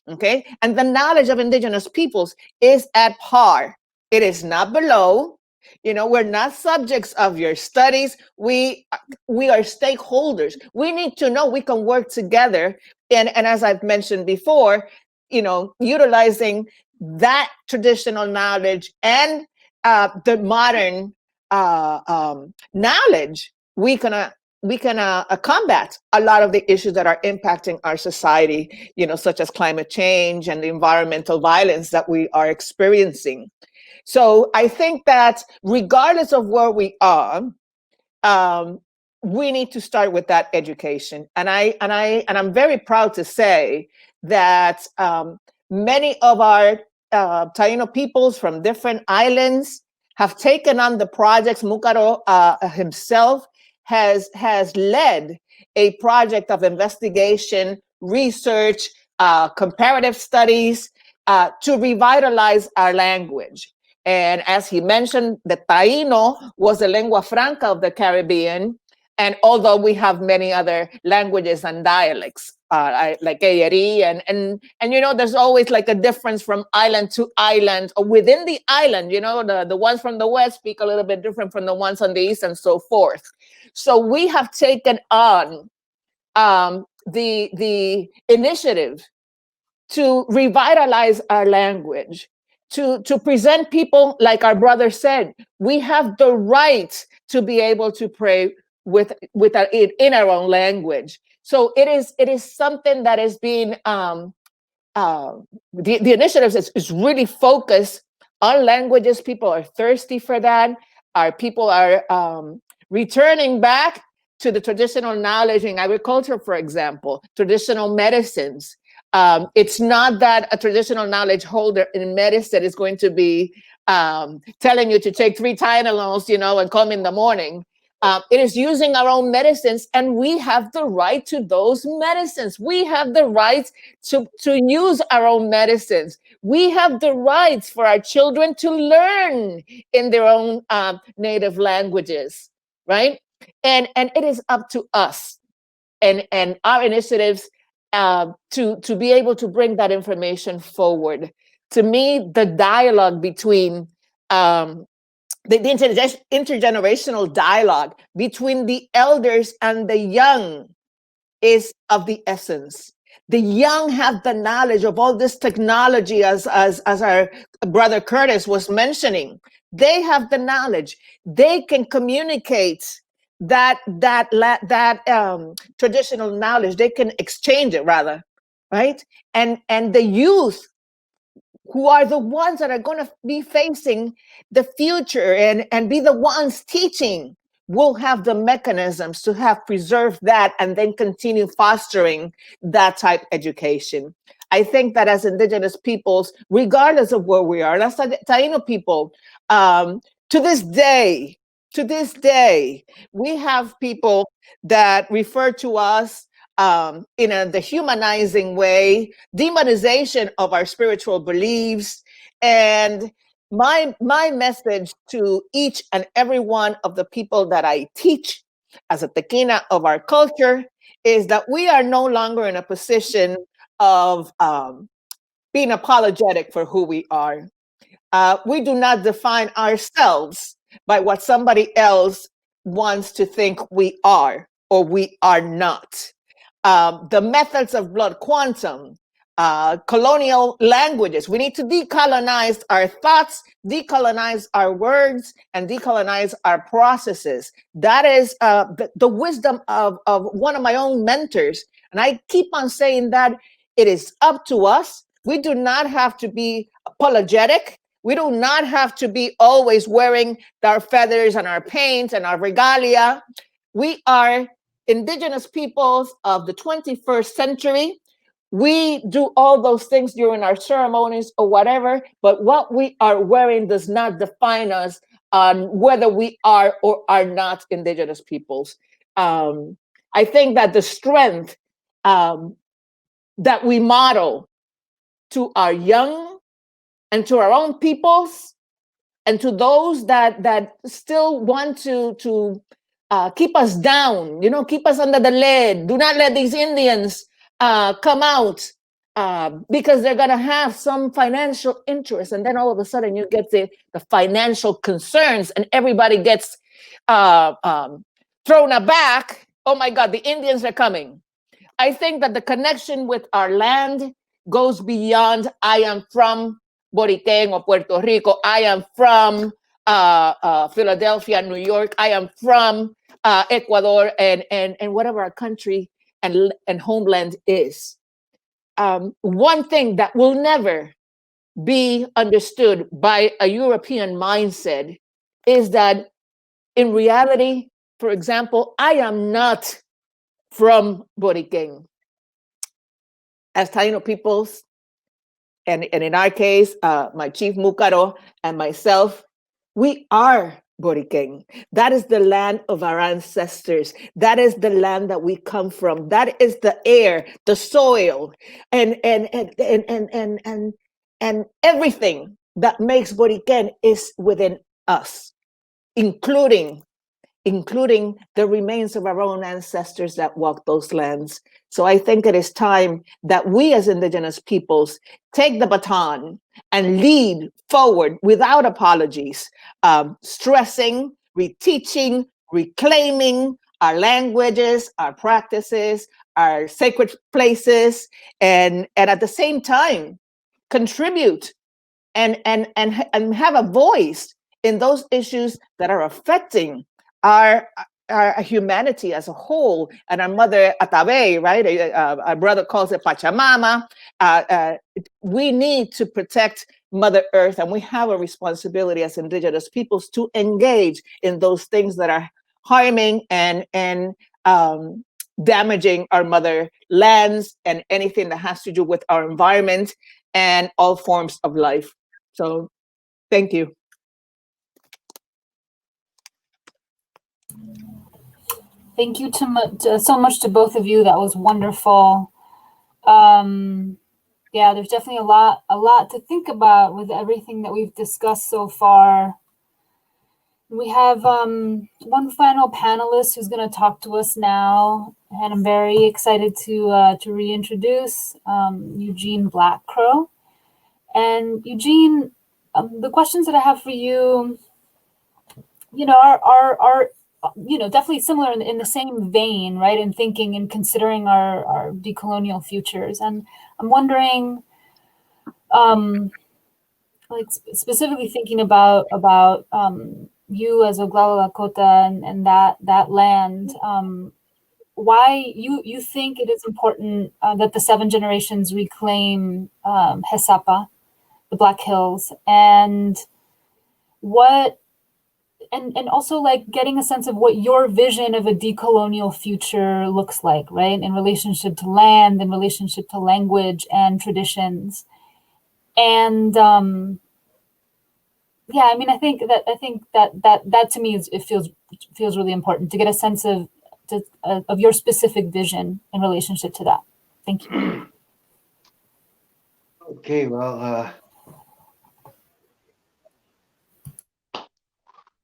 okay, and the knowledge of indigenous peoples is at par. It is not below. You know, we're not subjects of your studies. We are stakeholders. We need to know we can work together. And as I've mentioned before, you know, utilizing that traditional knowledge and the modern knowledge, we can combat a lot of the issues that are impacting our society, you know, such as climate change and the environmental violence that we are experiencing. So I think that regardless of where we are, we need to start with that education. And I'm very proud to say that many of our Taino peoples from different islands have taken on the projects. Múkaro himself has led a project of investigation, research, comparative studies to revitalize our language. And as he mentioned, the Taíno was the lingua franca of the Caribbean. And although we have many other languages and dialects, like Eyeri, and you know, there's always like a difference from island to island, or within the island. You know, the ones from the west speak a little bit different from the ones on the east, and so forth. So we have taken on the initiative to revitalize our language, to present people, like our brother said, we have the right to be able to pray in our own language. So it is something that is being the initiatives is really focused on languages. People are thirsty for that. Our people are returning back to the traditional knowledge in agriculture, for example, traditional medicines. It's not that a traditional knowledge holder in medicine is going to be telling you to take 3 Tylenols, you know, and come in the morning. It is using our own medicines, and we have the right to those medicines. We have the right to use our own medicines. We have the rights for our children to learn in their own native languages, right? And it is up to us and our initiatives to be able to bring that information forward. To me, the dialogue between the intergenerational dialogue between the elders and the young is of the essence. The young have the knowledge of all this technology, as our brother Curtis was mentioning. They have the knowledge. They can communicate that traditional knowledge. They can exchange it, rather, right? And the youth, who are the ones that are going to be facing the future and be the ones teaching, will have the mechanisms to have preserved that and then continue fostering that type education. I think that as Indigenous peoples, regardless of where we are, that's Taino people, to this day, we have people that refer to us in a dehumanizing way, demonization of our spiritual beliefs. And my message to each and every one of the people that I teach as a Tekina of our culture is that we are no longer in a position of being apologetic for who we are. We do not define ourselves by what somebody else wants to think we are or we are not. The methods of blood quantum, colonial languages. We need to decolonize our thoughts, decolonize our words, and decolonize our processes. That is the wisdom of one of my own mentors. And I keep on saying that it is up to us. We do not have to be apologetic. We do not have to be always wearing our feathers and our paint and our regalia. We are Indigenous peoples of the 21st century. We do all those things during our ceremonies or whatever, but what we are wearing does not define us on whether we are or are not Indigenous peoples. I think that the strength that we model to our young and to our own peoples and to those that still want to keep us down, keep us under the lid. Do not let these Indians come out because they're going to have some financial interest. And then all of a sudden you get the financial concerns and everybody gets thrown aback. Oh my God, the Indians are coming. I think that the connection with our land goes beyond I am from Borikén or Puerto Rico. I am from Philadelphia, New York. I am from Ecuador and whatever our country and homeland is. One thing that will never be understood by a European mindset is that in reality, for example, I am not from Borikén. As Taino peoples, and in our case, my chief Múkaro and myself, we are Borikén. That is the land of our ancestors. That is the land that we come from. That is the air, the soil, and everything that makes Borikén is within us, including including the remains of our own ancestors that walked those lands. So I think it is time that we as Indigenous peoples take the baton and lead forward without apologies, stressing, reteaching, reclaiming our languages, our practices, our sacred places, and at the same time, contribute and have a voice in those issues that are affecting our humanity as a whole. And our mother Atabe, right? Our brother calls it Pachamama. We need to protect Mother Earth, and we have a responsibility as Indigenous peoples to engage in those things that are harming and damaging our mother lands and anything that has to do with our environment and all forms of life. So thank you. Thank you so much to both of you. That was wonderful. Yeah, there's definitely a lot to think about with everything that we've discussed so far. We have one final panelist who's going to talk to us now, and I'm very excited to reintroduce Eugene Blackrow. And Eugene, the questions that I have for you, are definitely similar in the same vein, right? In thinking and considering our decolonial futures. And I'm wondering, like specifically thinking about you as Oglala Lakota and that land, why you think it is important that the 7 generations reclaim Hesapa, the Black Hills, and what, and also like getting a sense of what your vision of a decolonial future looks like, right? In relationship to land, in relationship to language and traditions. And yeah, I mean, I think that to me it feels really important to get a sense of your specific vision in relationship to that. Thank you. Okay, well,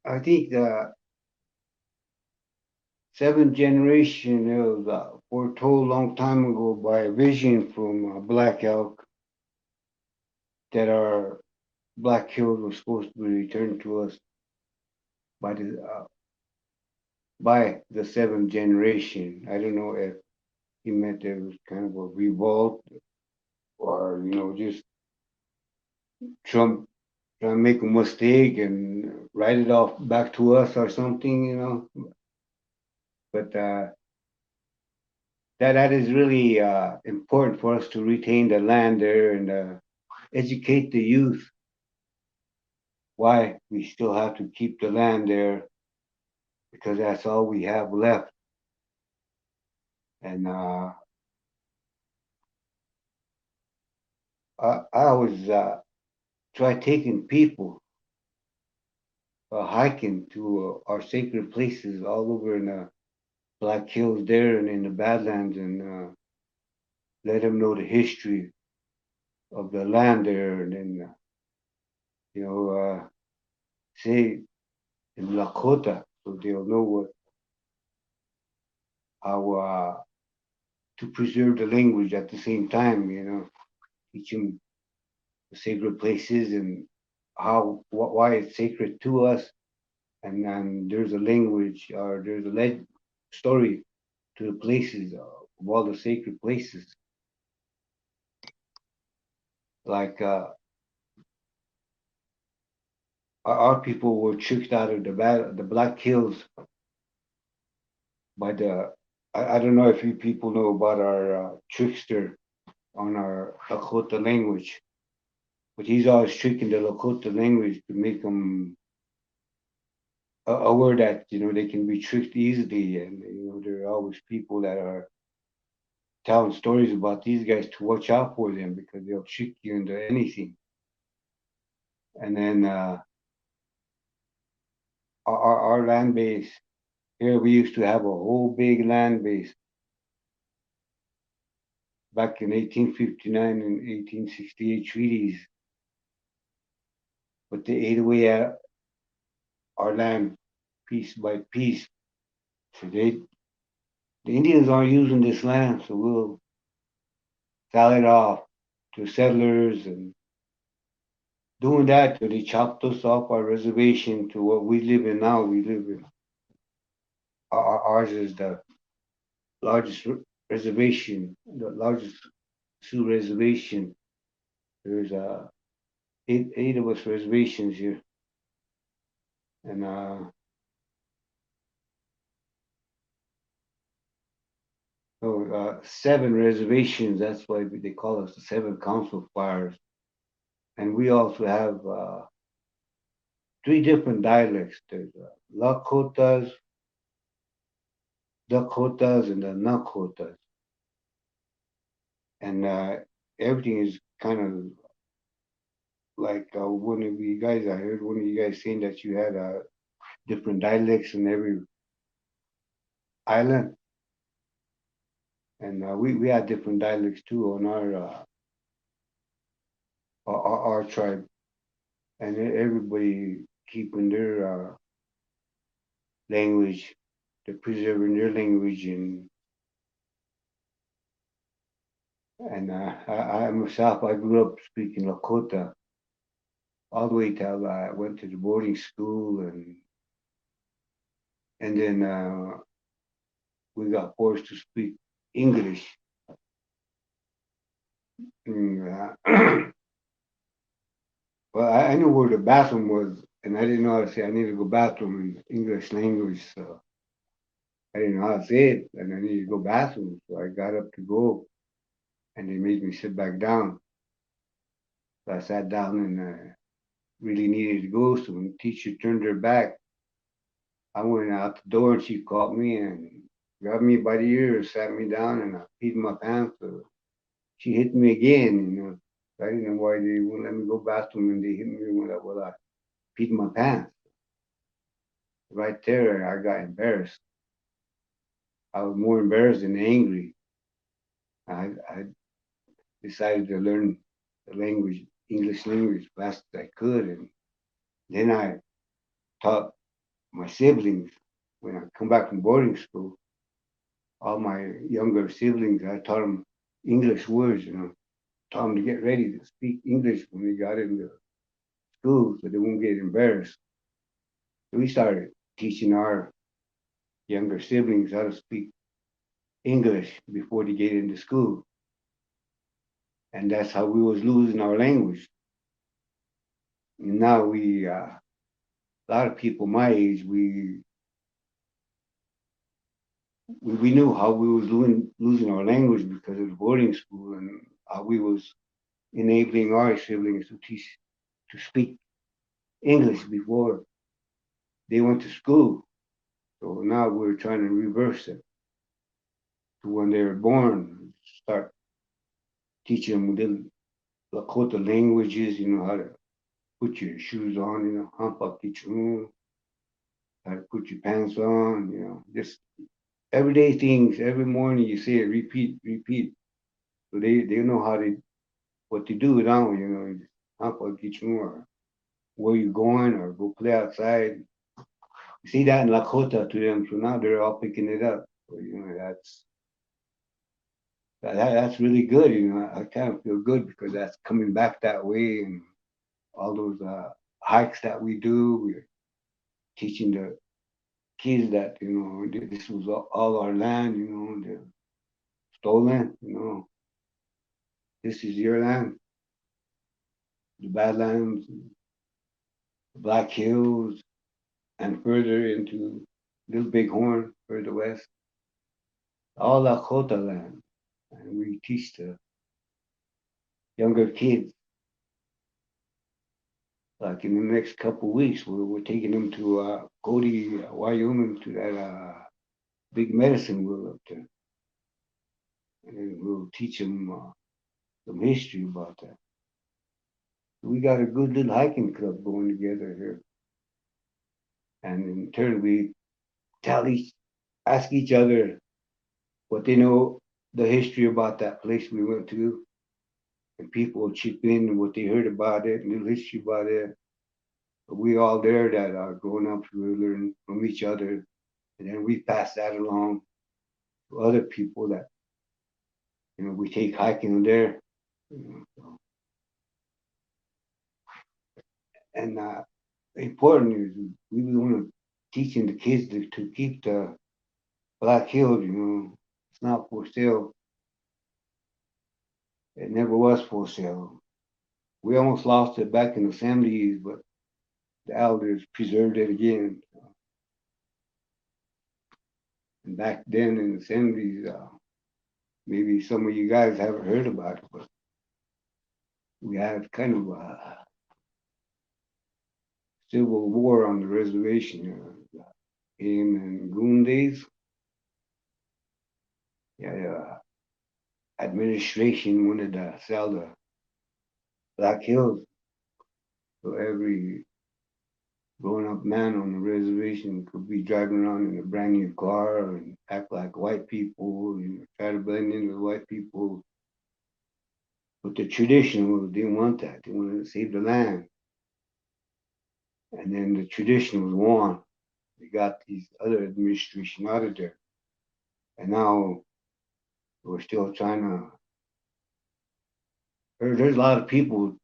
I think the 7th generation was foretold a long time ago by a vision from Black Elk that our Black Hills were supposed to be returned to us by the 7th generation. I don't know if he meant it was kind of a revolt or just Trump trying to make a mistake and write it off back to us or something, But that is really important for us to retain the land there and educate the youth why we still have to keep the land there, because that's all we have left. And I always try taking people hiking to our sacred places all over in the Black Hills there and in the Badlands, and let them know the history of the land there, and then say in Lakota, so they'll know how to preserve the language at the same time. Teach them the sacred places and why it's sacred to us, and then there's a language or there's a story to the places of all the sacred places. Like our people were tricked out of the Black Hills by I don't know if you people know about our trickster on our Lakota language, but he's always tricking the Lakota language to make them aware that they can be tricked easily, and there are always people that are telling stories about these guys to watch out for them because they'll trick you into anything. And then our land base here, we used to have a whole big land base back in 1859 and 1868 treaties, but they ate away at our land piece by piece. So the Indians aren't using this land, so we'll sell it off to settlers, and doing that, so they chopped us off our reservation to what we live in now. We live in ours is the largest reservation, the largest Sioux reservation. There's eight of us reservations here, and seven reservations. That's why they call us the seven council fires. And we also have three different dialects. There's Lakotas, Dakotas, and the Nakotas. And everything is kind of like one of you guys, I heard one of you guys saying that you had different dialects in every island. And we had different dialects too on our tribe. And everybody keeping their language, they're preserving their language. And I myself, I grew up speaking Lakota all the way till I went to the boarding school, and then we got forced to speak English. And, well, I knew where the bathroom was, and I didn't know how to say I need to go bathroom in English language, so I didn't know how to say it, and I needed to go bathroom, so I got up to go, and they made me sit back down. So I sat down and really needed to go, so when the teacher turned her back, I went out the door and she caught me and grabbed me by the ear, sat me down, and I peed my pants. So she hit me again. I didn't know why they wouldn't let me go bathroom, and they hit me when I peed my pants. Right there, I got embarrassed. I was more embarrassed than angry. I decided to learn the language, English language, as fast as I could, and then I taught my siblings when I come back from boarding school. All my younger siblings, I taught them English words, taught them to get ready to speak English when they got into school so they won't get embarrassed. So we started teaching our younger siblings how to speak English before they get into school. And that's how we was losing our language. And now a lot of people my age, we knew how we was losing our language because of the boarding school, and how we was enabling our siblings to speak English before they went to school. So now we're trying to reverse it to when they were born, start teaching them little Lakota languages, how to put your shoes on, hampa kichun, how to put your pants on, just everyday things. Every morning you say it, repeat. So they know what to do now, hampa kichun, or where you going, or go play outside. You see that in Lakota to them, so now they're all picking it up. So, that's really good. I kind of feel good because that's coming back that way, and all those hikes that we do, we're teaching the kids that this was all our land. They're stolen. This is your land, the Badlands, the Black Hills, and further into Little Bighorn, further west, all Lakota land. And we teach the younger kids. Like in the next couple of weeks, we're taking them to Cody, Wyoming, to that big medicine wheel up there, and we'll teach them some history about that. We got a good little hiking club going together here, and in turn we ask each other what they know, the history about that place we went to, and people chip in what they heard about it, little history about it. we all there that are growing up, we learn from each other, and then we pass that along to other people that, we take hiking there. So. And important is we want to teaching the kids to keep the Black Hills. It's not for sale. It never was for sale. We almost lost it back in the 70s, but the elders preserved it again. And back then in the 70s, maybe some of you guys haven't heard about it, but we had kind of a civil war on the reservation. Him and Goon days. Yeah, administration wanted to sell the Black Hills, so every grown-up man on the reservation could be driving around in a brand new car and act like white people, try to blend in with white people. But the traditionalists didn't want that. They wanted to save the land. And then the traditionalists won. They got these other administration out of there. And now we're still trying to. There's a lot of people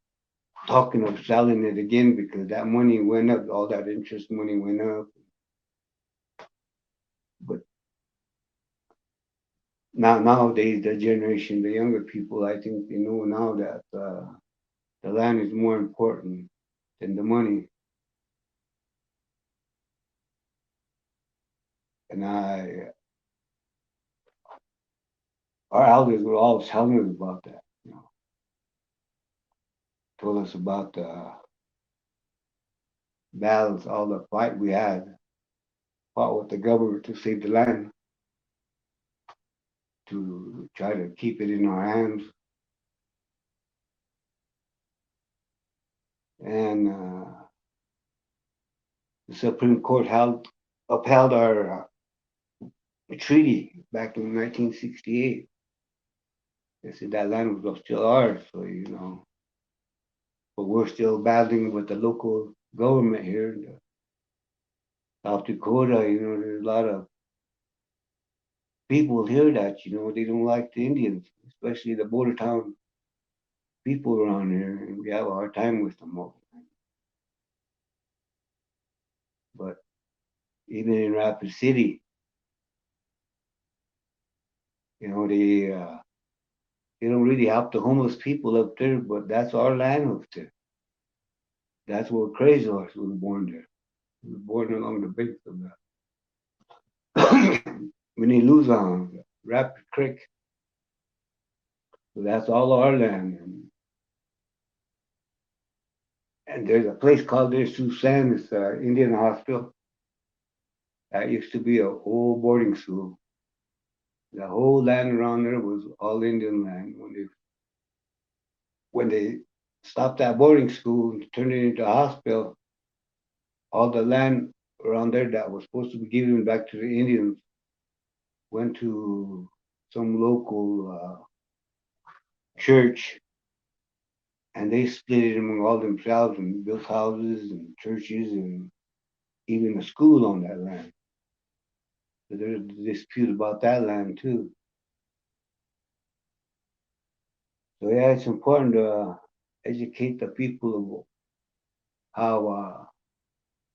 talking of selling it again because that money went up, all that interest money went up. But nowadays, the generation, the younger people, I think they know now that the land is more important than the money. And our elders were always telling us about that. Told us about the battles, all the fight we had, fought with the government to save the land, to try to keep it in our hands. And the Supreme Court upheld our treaty back in 1968. They said that land was still ours, so but we're still battling with the local government here in South Dakota. There's a lot of people here that they don't like the Indians, especially the border town people around here, and we have a hard time with them all. But even in Rapid City, they don't really help the homeless people up there, but that's our land up there. That's where Crazy Horse was born there. He was born along the banks of that. When they lose on Rapid Creek. So that's all our land. And there's a place called there, Susan, it's an Indian hospital. That used to be an old boarding school. The whole land around there was all Indian land. When they stopped that boarding school and turned it into a hospital, all the land around there that was supposed to be given back to the Indians went to some local church, and they split it among all themselves and built houses and churches and even a school on that land. So there's a dispute about that land too. So yeah, it's important to educate the people of how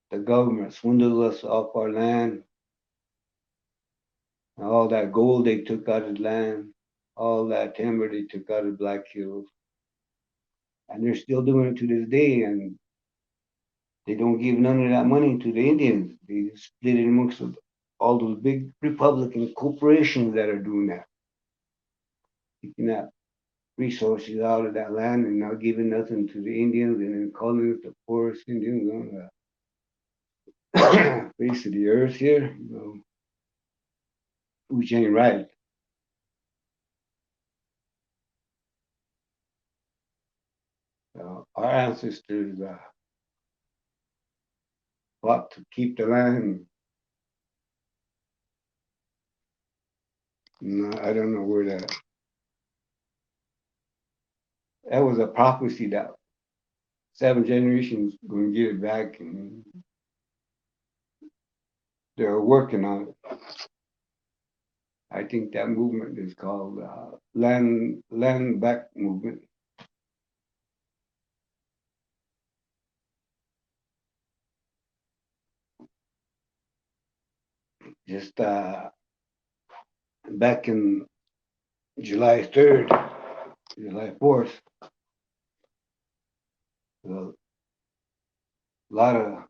the government swindled us off our land, all that gold they took out of the land, all that timber they took out of Black Hills. And they're still doing it to this day, and they don't give none of that money to the Indians. They split it amongst all those big Republican corporations that are doing that. Taking that resources out of that land and not giving nothing to the Indians and then calling it the poorest Indians on the face of the earth here, which ain't right. Our ancestors fought to keep the land. I don't know where that was a prophecy that 7 generations going to get it back, and they're working on it. I think that movement is called land back movement. Just back in July 3rd, July 4th, a lot of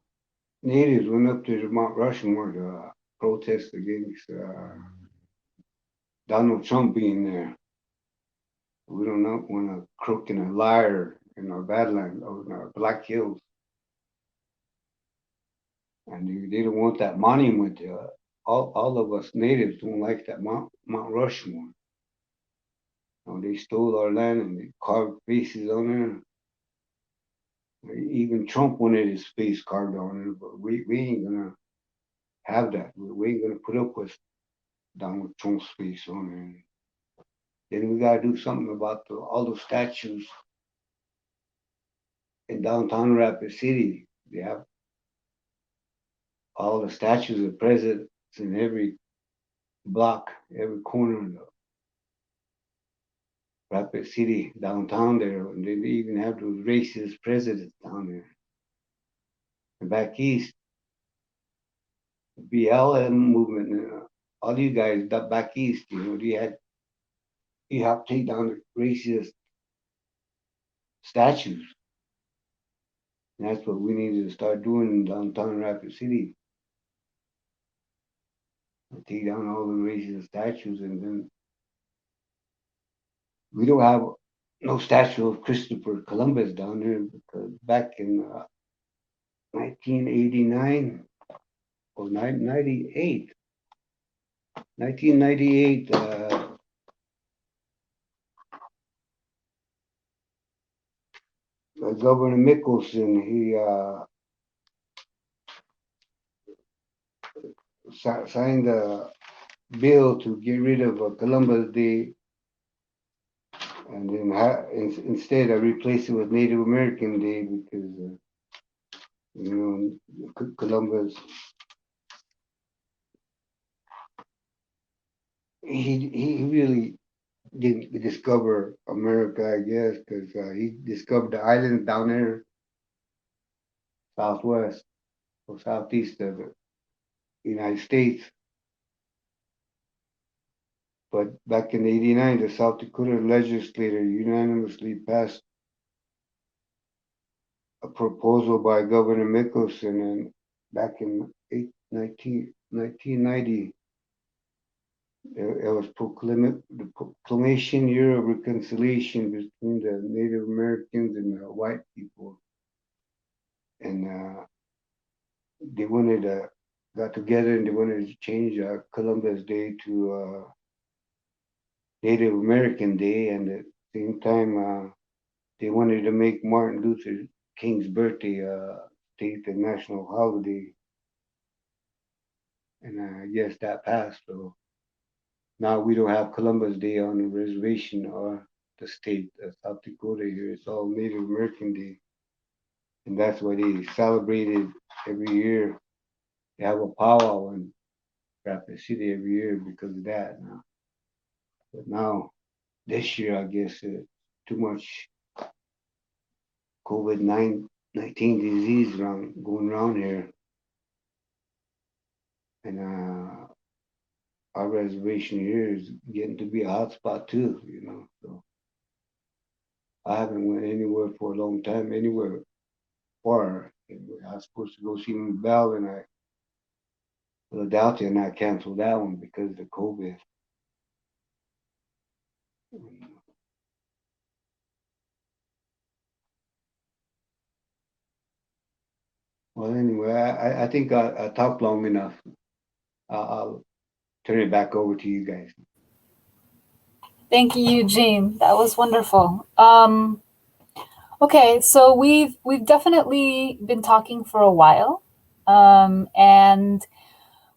natives went up to Mount Rushmore to protest against Donald Trump being there. We do not want a crook and a liar in our Badlands or in our Black Hills. And they don't want that monument. All of us natives don't like that Mount Rushmore. They stole our land and they carved faces on there. Even Trump wanted his face carved on it, but we ain't gonna have that. We ain't gonna put up with Donald Trump's face on it. Then we gotta do something about all the statues in downtown Rapid City. They have all the statues of presidents in every block, every corner of the Rapid City downtown there. And they even have those racist presidents down there. And back east, the BLM movement, all you guys back east, you have to take down the racist statues. And that's what we need to start doing in downtown Rapid City. Take down all the racist statues, and then we don't have no statue of Christopher Columbus down there because back in 1989 or 98, 1998, Governor Mickelson, he signed a bill to get rid of Columbus Day, and then instead I replaced it with Native American Day because Columbus, he really didn't discover America, I guess, because he discovered the islands down there, southwest or southeast of the United States. But back in '89, the South Dakota legislature unanimously passed a proposal by Governor Mickelson, and back in 1990, it was the proclamation year of reconciliation between the Native Americans and the white people. And they got together and they wanted to change Columbus Day to Native American Day, and at the same time, they wanted to make Martin Luther King's birthday state and national holiday. And I guess that passed. So now we don't have Columbus Day on the reservation or the state of South Dakota here. It's all Native American Day. And that's why they celebrated every year. They have a powwow in Rapid City every year because of that now. But now, this year, I guess too much COVID-19 disease going around here. And our reservation here is getting to be a hot spot too, So I haven't went anywhere for a long time, anywhere far. I was supposed to go see Bell in Philadelphia, and I canceled that one because of the COVID. Well, anyway, I think I talked long enough. I'll turn it back over to you guys. Thank you, Eugene. That was wonderful. Okay, so we've definitely been talking for a while, and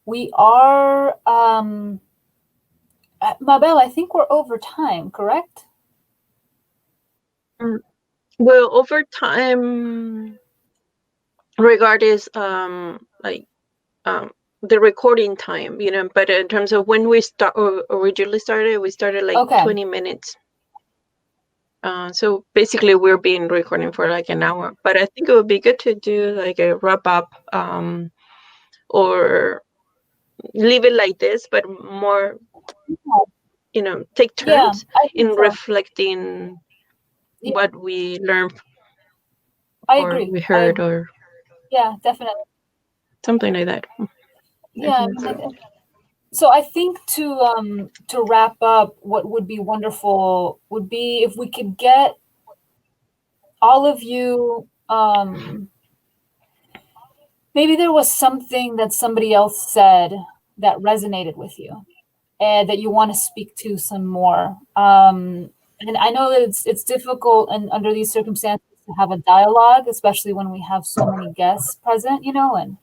we are, Mabel, I think we're over time, correct? Well, over time, regardless, like the recording time, but in terms of when we originally started, we started like Okay. 20 minutes. So basically, we're being recording for like an hour. But I think it would be good to do like a wrap up, or leave it like this, but more, take turns in reflecting what we learned I or agree. we heard or Yeah, definitely. something like that. Yeah. So I think to wrap up, what would be wonderful would be if we could get all of you, maybe there was something that somebody else said that resonated with you and that you want to speak to some more. And I know that it's difficult and under these circumstances to have a dialogue, especially when we have so many guests present, and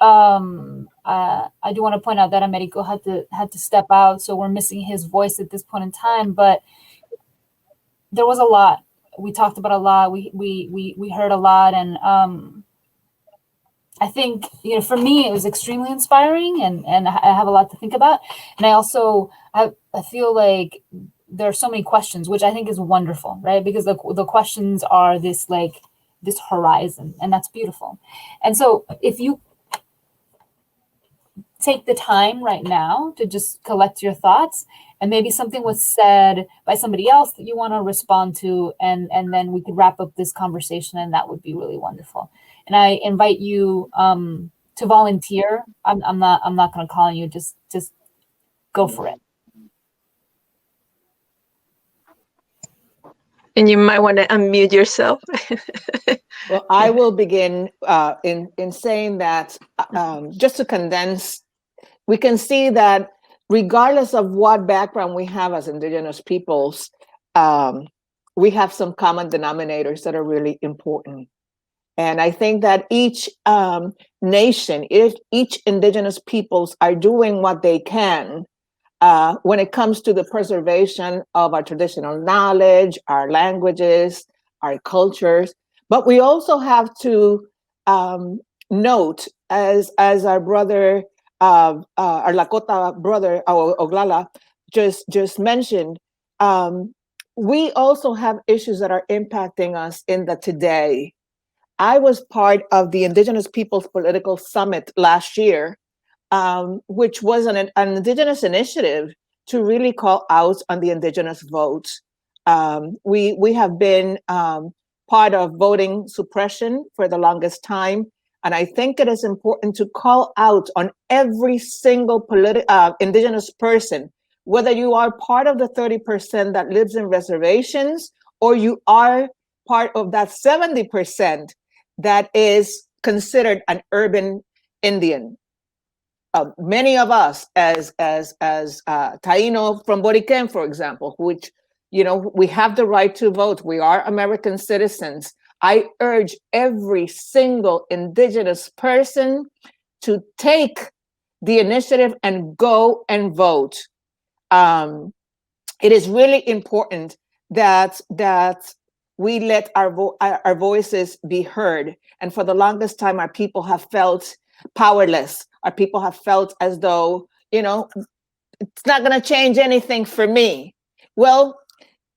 I do want to point out that Américo had to step out, so we're missing his voice at this point in time. But there was a lot. We talked about a lot. We heard a lot, and I think for me it was extremely inspiring, and I have a lot to think about. And I feel like there are so many questions, which I think is wonderful, right? Because the questions are this horizon, and that's beautiful. And so if you take the time right now to just collect your thoughts, and maybe something was said by somebody else that you want to respond to, and then we could wrap up this conversation, and that would be really wonderful. And I invite you to volunteer. I'm not going to call on you. Just go for it. And you might want to unmute yourself. Well, I will begin in saying that just to condense, we can see that regardless of what background we have as Indigenous peoples, we have some common denominators that are really important. And I think that each nation, each Indigenous peoples are doing what they can when it comes to the preservation of our traditional knowledge, our languages, our cultures. But we also have to note, as our brother, our Lakota brother, our Oglala, just mentioned, we also have issues that are impacting us in the today. I was part of the Indigenous Peoples Political Summit last year, which was an Indigenous initiative to really call out on the Indigenous vote. We have been part of voting suppression for the longest time. And I think it is important to call out on every single Indigenous person, whether you are part of the 30% that lives in reservations, or you are part of that 70% that is considered an urban Indian. Many of us, as Taino from Borikén, for example, which we have the right to vote. We are American citizens. I urge every single Indigenous person to take the initiative and go and vote. It is really important that we let our voices be heard. And for the longest time, our people have felt powerless. Our people have felt as though, it's not going to change anything for me. Well,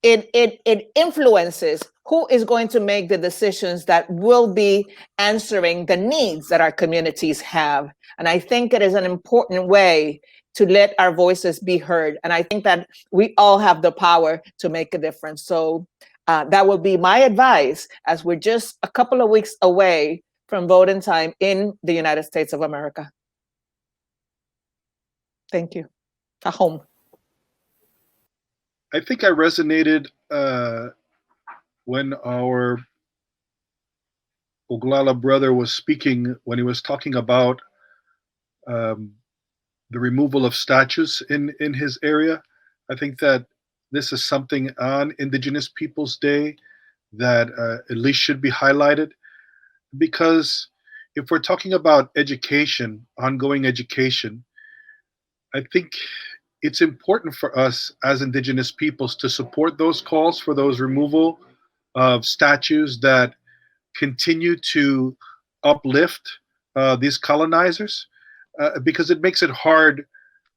it influences who is going to make the decisions that will be answering the needs that our communities have. And I think it is an important way to let our voices be heard. And I think that we all have the power to make a difference. So that will be my advice, as we're just a couple of weeks away from voting time in the United States of America. Thank you. Ahom. I think I resonated when our Oglala brother was speaking, when he was talking about the removal of statues in his area. I think that this is something on Indigenous Peoples Day that at least should be highlighted, because if we're talking about education, ongoing education, I think it's important for us as Indigenous peoples to support those calls for those removal of statues that continue to uplift these colonizers, because it makes it hard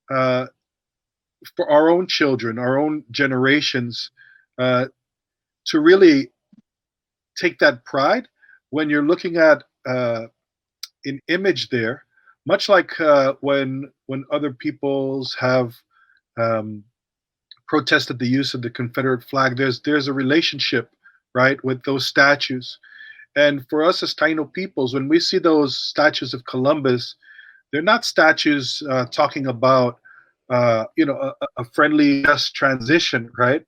for our own children, our own generations, to really take that pride when you're looking at an image there, much like when other peoples have protested the use of the Confederate flag. There's a relationship, right, with those statues. And for us as Taino peoples, when we see those statues of Columbus, they're not statues talking about a friendly just transition, right?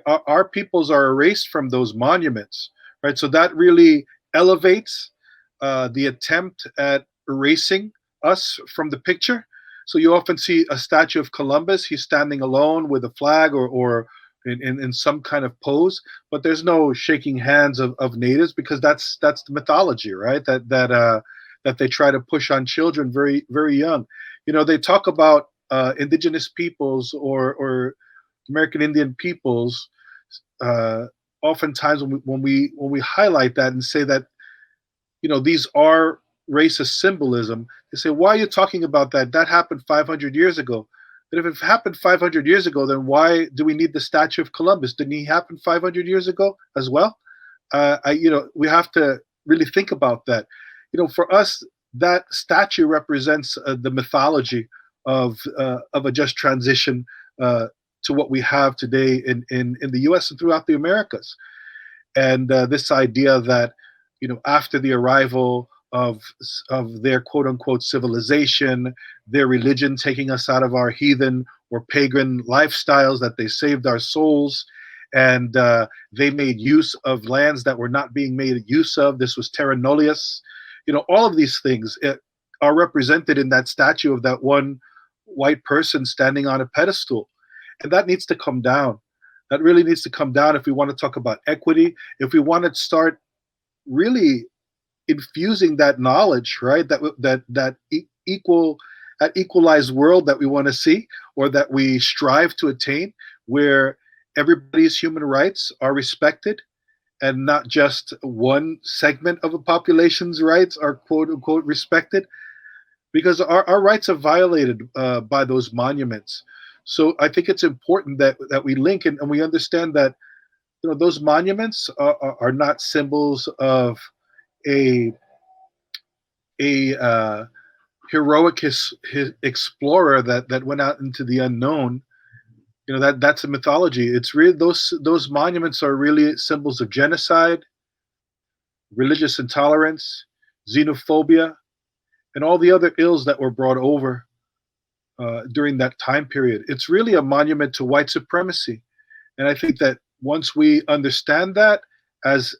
Our peoples are erased from those monuments, right? So that really elevates the attempt at erasing us from the picture. So you often see a statue of Columbus. He's standing alone with a flag or in some kind of pose, but there's no shaking hands of natives, because that's the mythology, right? That they try to push on children very, very young. They talk about indigenous peoples or American Indian peoples. Oftentimes when we highlight that and say that these are racist symbolism, they say, why are you talking about that? That happened 500 years ago. But if it happened 500 years ago, then why do we need the statue of Columbus? Didn't he happen 500 years ago as well? We have to really think about that. For us, that statue represents the mythology of a just transition to what we have today in the U.S. and throughout the Americas. And this idea that after the arrival of their quote unquote civilization, their religion taking us out of our heathen or pagan lifestyles, that they saved our souls, and they made use of lands that were not being made use of. This was terra nullius. All of these things are represented in that statue of that one white person standing on a pedestal. And that needs to come down. That really needs to come down if we want to talk about equity, if we want to start really infusing that knowledge, right? That equalized world that we want to see, or that we strive to attain, where everybody's human rights are respected, and not just one segment of a population's rights are quote unquote respected, because our rights are violated by those monuments. So I think it's important that we link and we understand that those monuments are not symbols of a heroic explorer that went out into the unknown. That's a mythology. It's really those monuments are really symbols of genocide, religious intolerance, xenophobia, and all the other ills that were brought over during that time period. It's really a monument to white supremacy. And I think that once we understand that as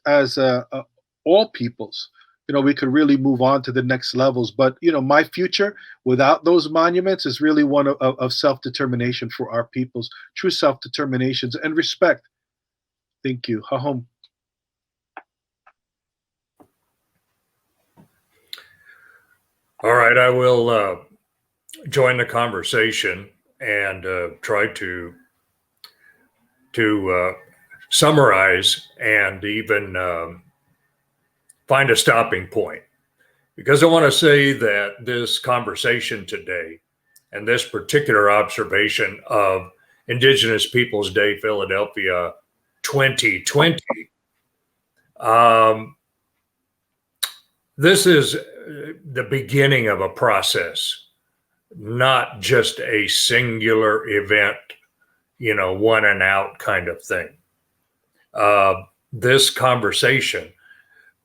all peoples, we could really move on to the next levels. But my future without those monuments is really one of self-determination for our peoples, true self-determinations and respect. Thank you. Hahom. All right, I will join the conversation and try to summarize and even find a stopping point, because I want to say that this conversation today and this particular observation of Indigenous Peoples Day Philadelphia 2020, this is the beginning of a process, not just a singular event, one and out kind of thing. This conversation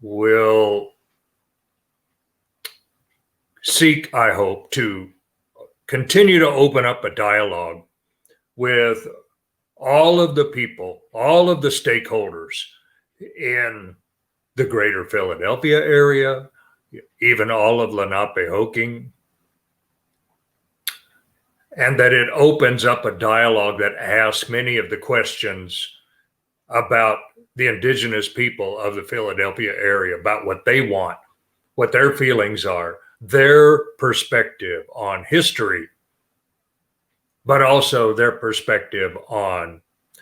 will seek, I hope, to continue to open up a dialogue with all of the people, all of the stakeholders in the greater Philadelphia area, even all of Lenape, and that it opens up a dialogue that asks many of the questions about the indigenous people of the Philadelphia area, about what they want, what their feelings are, their perspective on history, but also their perspective on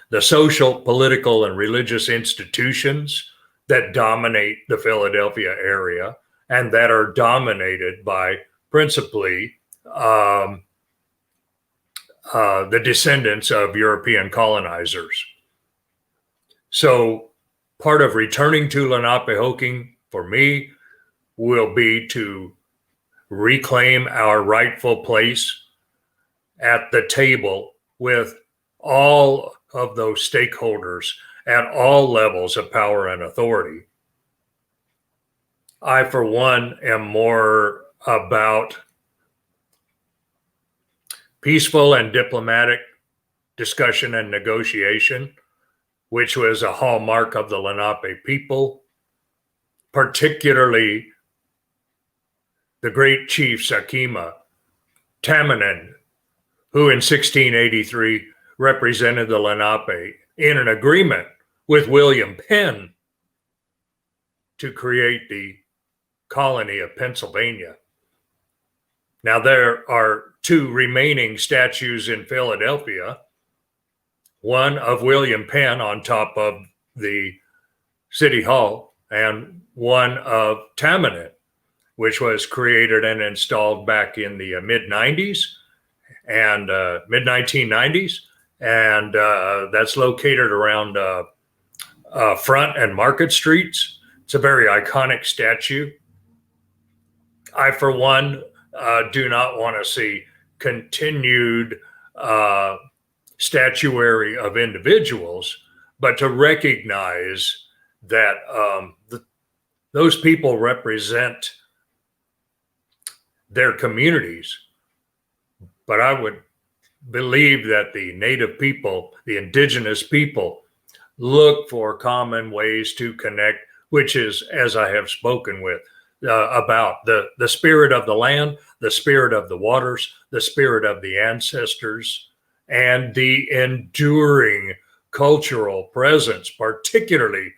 the social, political, and religious institutions that dominate the Philadelphia area and that are dominated by principally the descendants of European colonizers. So part of returning to Lenapehoking for me will be to reclaim our rightful place at the table with all of those stakeholders at all levels of power and authority. I, for one, am more about peaceful and diplomatic discussion and negotiation, which was a hallmark of the Lenape people, particularly the great chief Sakima Tamanin, who in 1683 represented the Lenape in an agreement with William Penn to create the colony of Pennsylvania. Now, there are two remaining statues in Philadelphia, one of William Penn on top of the City Hall, and one of Tamanin, which was created and installed back in the mid-90s and mid-1990s. And that's located around Front and Market Streets. It's a very iconic statue. I, for one, do not want to see continued statuary of individuals, but to recognize that those people represent their communities. But I would believe that the native people, the indigenous people, look for common ways to connect, which is, as I have spoken with, about the spirit of the land, the spirit of the waters, the spirit of the ancestors, and the enduring cultural presence, particularly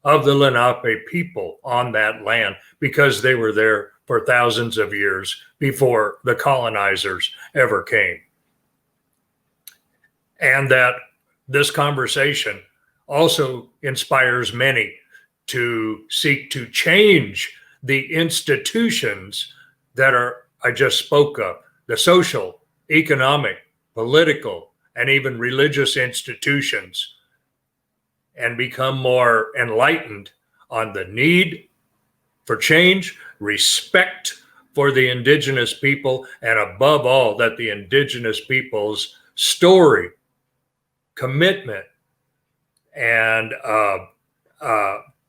of the Lenape people on that land, because they were there for thousands of years before the colonizers ever came. And that this conversation also inspires many to seek to change the institutions that I just spoke of, the social, economic, political, and even religious institutions, and become more enlightened on the need for change, respect for the indigenous people, and above all, that the indigenous people's story, commitment, and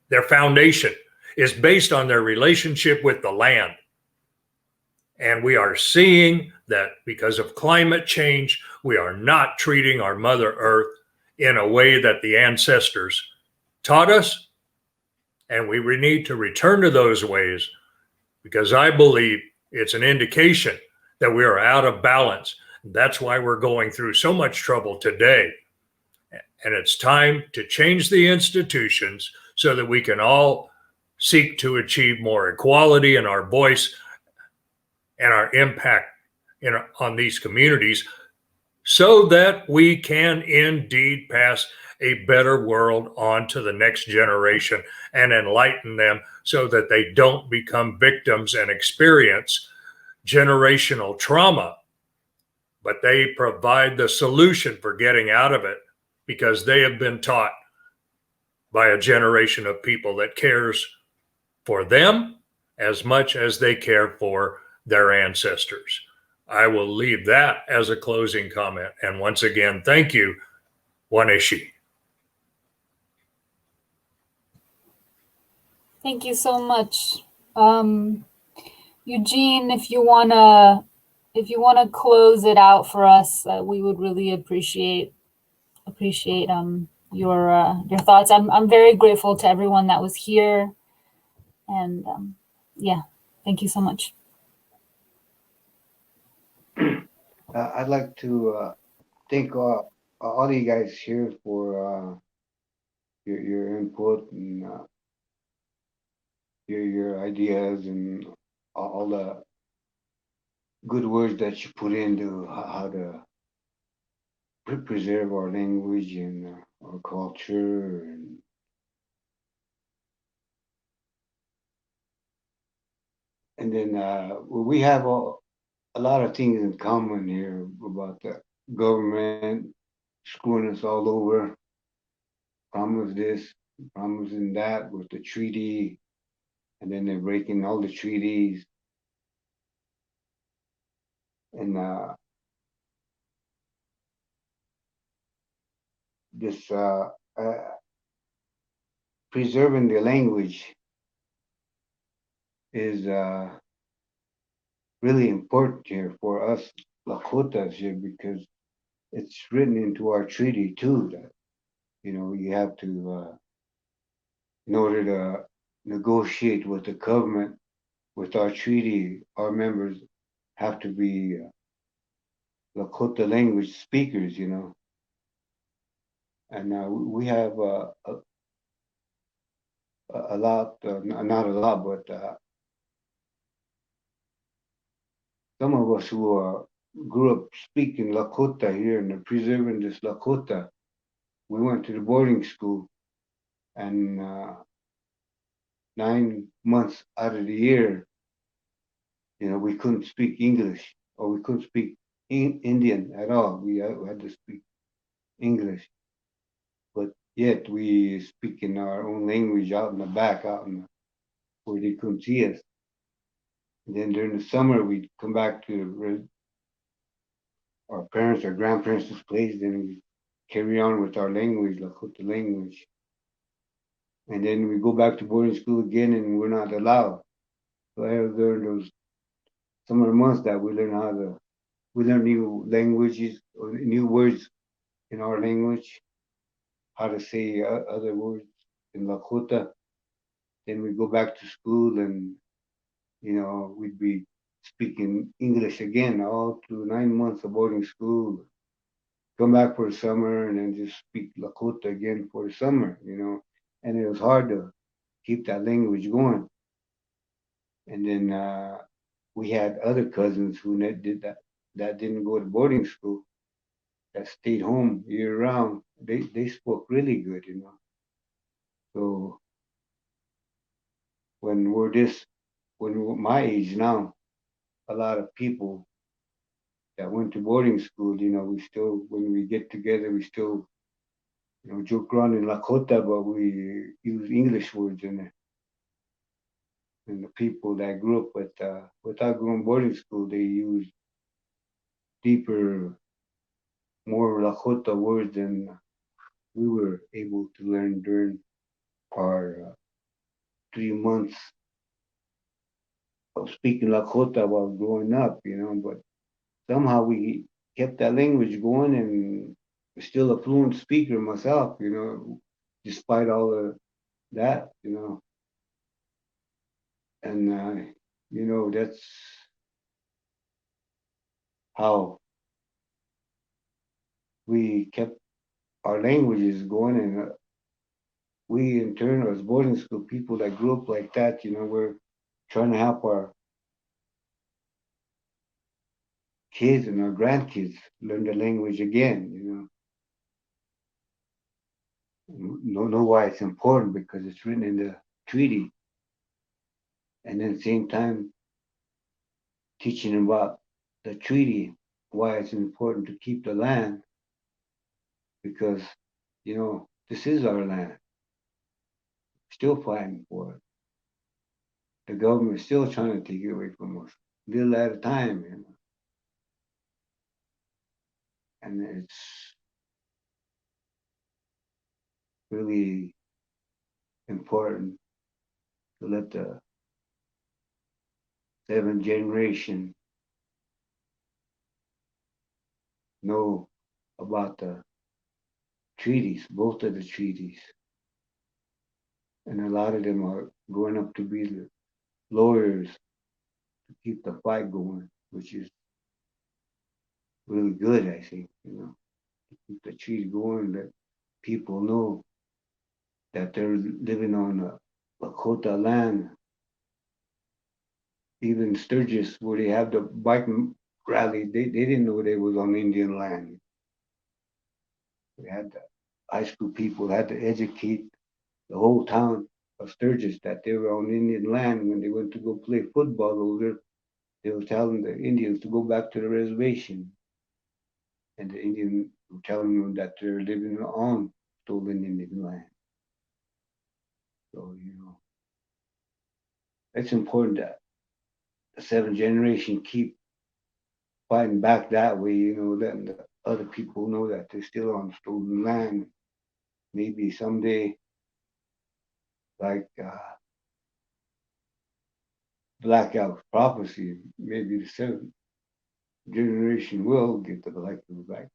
their foundation is based on their relationship with the land. And we are seeing that because of climate change, we are not treating our Mother Earth in a way that the ancestors taught us. And we need to return to those ways, because I believe it's an indication that we are out of balance. That's why we're going through so much trouble today. And it's time to change the institutions so that we can all seek to achieve more equality in our voice and our impact on these communities, so that we can indeed pass a better world on to the next generation and enlighten them so that they don't become victims and experience generational trauma, but they provide the solution for getting out of it, because they have been taught by a generation of people that cares for them as much as they care for their ancestors. I will leave that as a closing comment. And once again, thank you, Wanishi. Thank you so much. Eugene, if you wanna close it out for us, we would really appreciate your thoughts. I'm very grateful to everyone that was here, and yeah, thank you so much. I'd like to thank all you guys here for your input and your ideas and all the good words that you put into how to preserve our language and our culture, and then we have a lot of things in common here about the government screwing us all over, promise this, promising that with the treaty, and then they're breaking all the treaties. And this preserving the language is really important here for us Lakotas here because it's written into our treaty too that you have to in order to negotiate with the government with our treaty, our members have to be Lakota language speakers, and we have a lot, not a lot, but some of us who grew up speaking Lakota here and preserving this Lakota, we went to the boarding school, and 9 months out of the year, we couldn't speak English or we couldn't speak Indian at all. We had to speak English, but yet we speak in our own language out in the back, where they couldn't see us. And then during the summer, we'd come back to our parents, our grandparents' place, then we carry on with our language, Lakota language. And then we go back to boarding school again, and we're not allowed. So I have learned those summer months that we learn new languages or new words in our language, how to say other words in Lakota. Then we go back to school, and we'd be speaking English again all through 9 months of boarding school. Come back for the summer, and then just speak Lakota again for the summer. And it was hard to keep that language going. And then we had other cousins who did that didn't go to boarding school, that stayed home year round. They spoke really good. So when we're my age now, a lot of people that went to boarding school, we still, when we get together, we still, joke around in Lakota, but we use English words in it. And the people that grew up without going boarding school, they use deeper, more Lakota words than we were able to learn during our 3 months of speaking Lakota while growing up, but somehow we kept that language going and still a fluent speaker myself, despite all of that, and that's how we kept our languages going, and we in turn as boarding school people that grew up like that, we're trying to help our kids and our grandkids learn the language again, know why it's important because it's written in the treaty, and then same time teaching them about the treaty, why it's important to keep the land, because this is our land. Still fighting for it. The government is still trying to take it away from us, little at a time, and it's really important to let the seventh generation know about the treaties, both of the treaties. And a lot of them are going up to be the lawyers to keep the fight going, which is really good, I think, to keep the treaty going, let people know that they're living on a Lakota land. Even Sturgis, where they have the bike rally, they didn't know they was on Indian land. We had the high school people had to educate the whole town of Sturgis that they were on Indian land. When they went to go play football over there, they were telling the Indians to go back to the reservation. And the Indians were telling them that they're living on stolen Indian land. So, it's important that the seventh generation keep fighting back that way, letting the other people know that they're still on stolen land. Maybe someday, like Blackout prophecy, maybe the seventh generation will get the Black people back.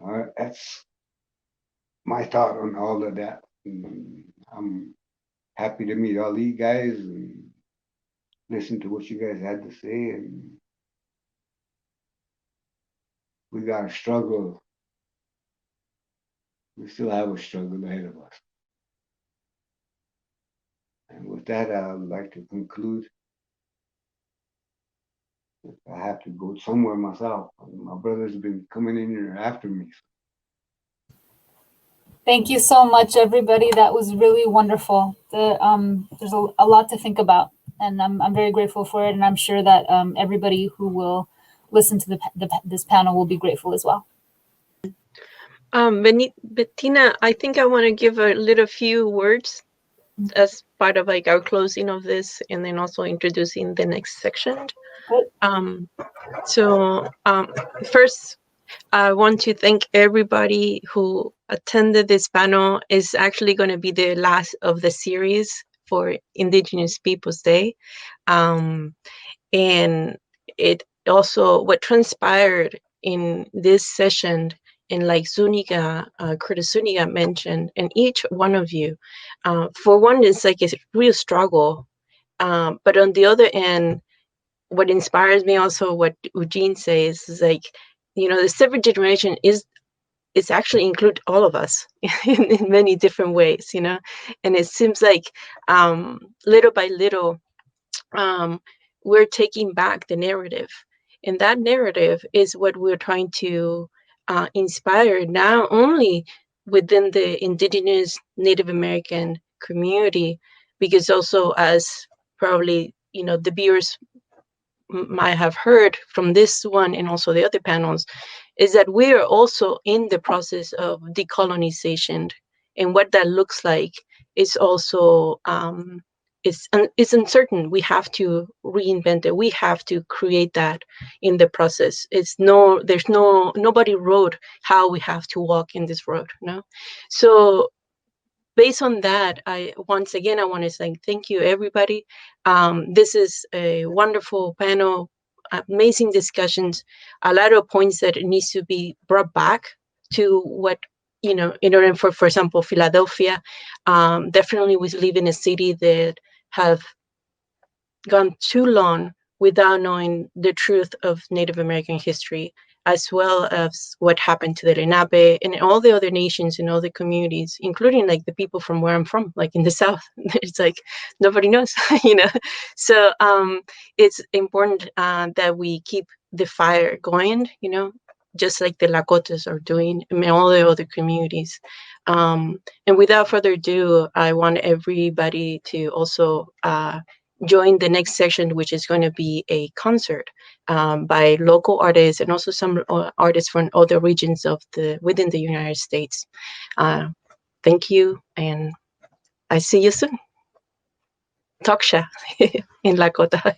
All right, that's my thought on all of that. I'm happy to meet all you guys and listen to what you guys had to say. And we got a struggle. We still have a struggle ahead of us. And with that, I would like to conclude. I have to go somewhere myself. My brother's been coming in here after me. Thank you so much, everybody. That was really wonderful. There's a lot to think about, and I'm very grateful for it. And I'm sure that everybody who will listen to this panel will be grateful as well. Bettina, I think I want to give a little few words as part of like our closing of this, and then also introducing the next section. First, I want to thank everybody who attended this panel. Is actually going to be the last of the series for Indigenous Peoples Day. And it also, what transpired in this session, and like Zunigha, Curtis Zunigha mentioned, and each one of you, for one, it's like a real struggle. But on the other end, what inspires me also, what Eugene says, is like, the seventh generation is actually include all of us in many different ways, and it seems like little by little we're taking back the narrative, and that narrative is what we're trying to inspire, not only within the Indigenous Native American community, because also, as probably the viewers might have heard from this one and also the other panels, is that we are also in the process of decolonization, and what that looks like is also it's uncertain. We have to reinvent it. We have to create that in the process. There's nobody wrote how we have to walk in this road. So based on that, once again I want to say thank you, everybody. This is a wonderful panel, amazing discussions, a lot of points that needs to be brought back to what, in order for example, Philadelphia. Definitely we live in a city that have gone too long without knowing the truth of Native American history, as well as what happened to the Lenape and all the other nations and all the communities, including like the people from where I'm from, like in the South. It's like nobody knows, So it's important that we keep the fire going, just like the Lakotas are doing and all the other communities. And without further ado, I want everybody to also join the next section, which is going to be a concert by local artists and also some artists from other regions within the United States. Thank you, and I see you soon. Toksha in Lakota.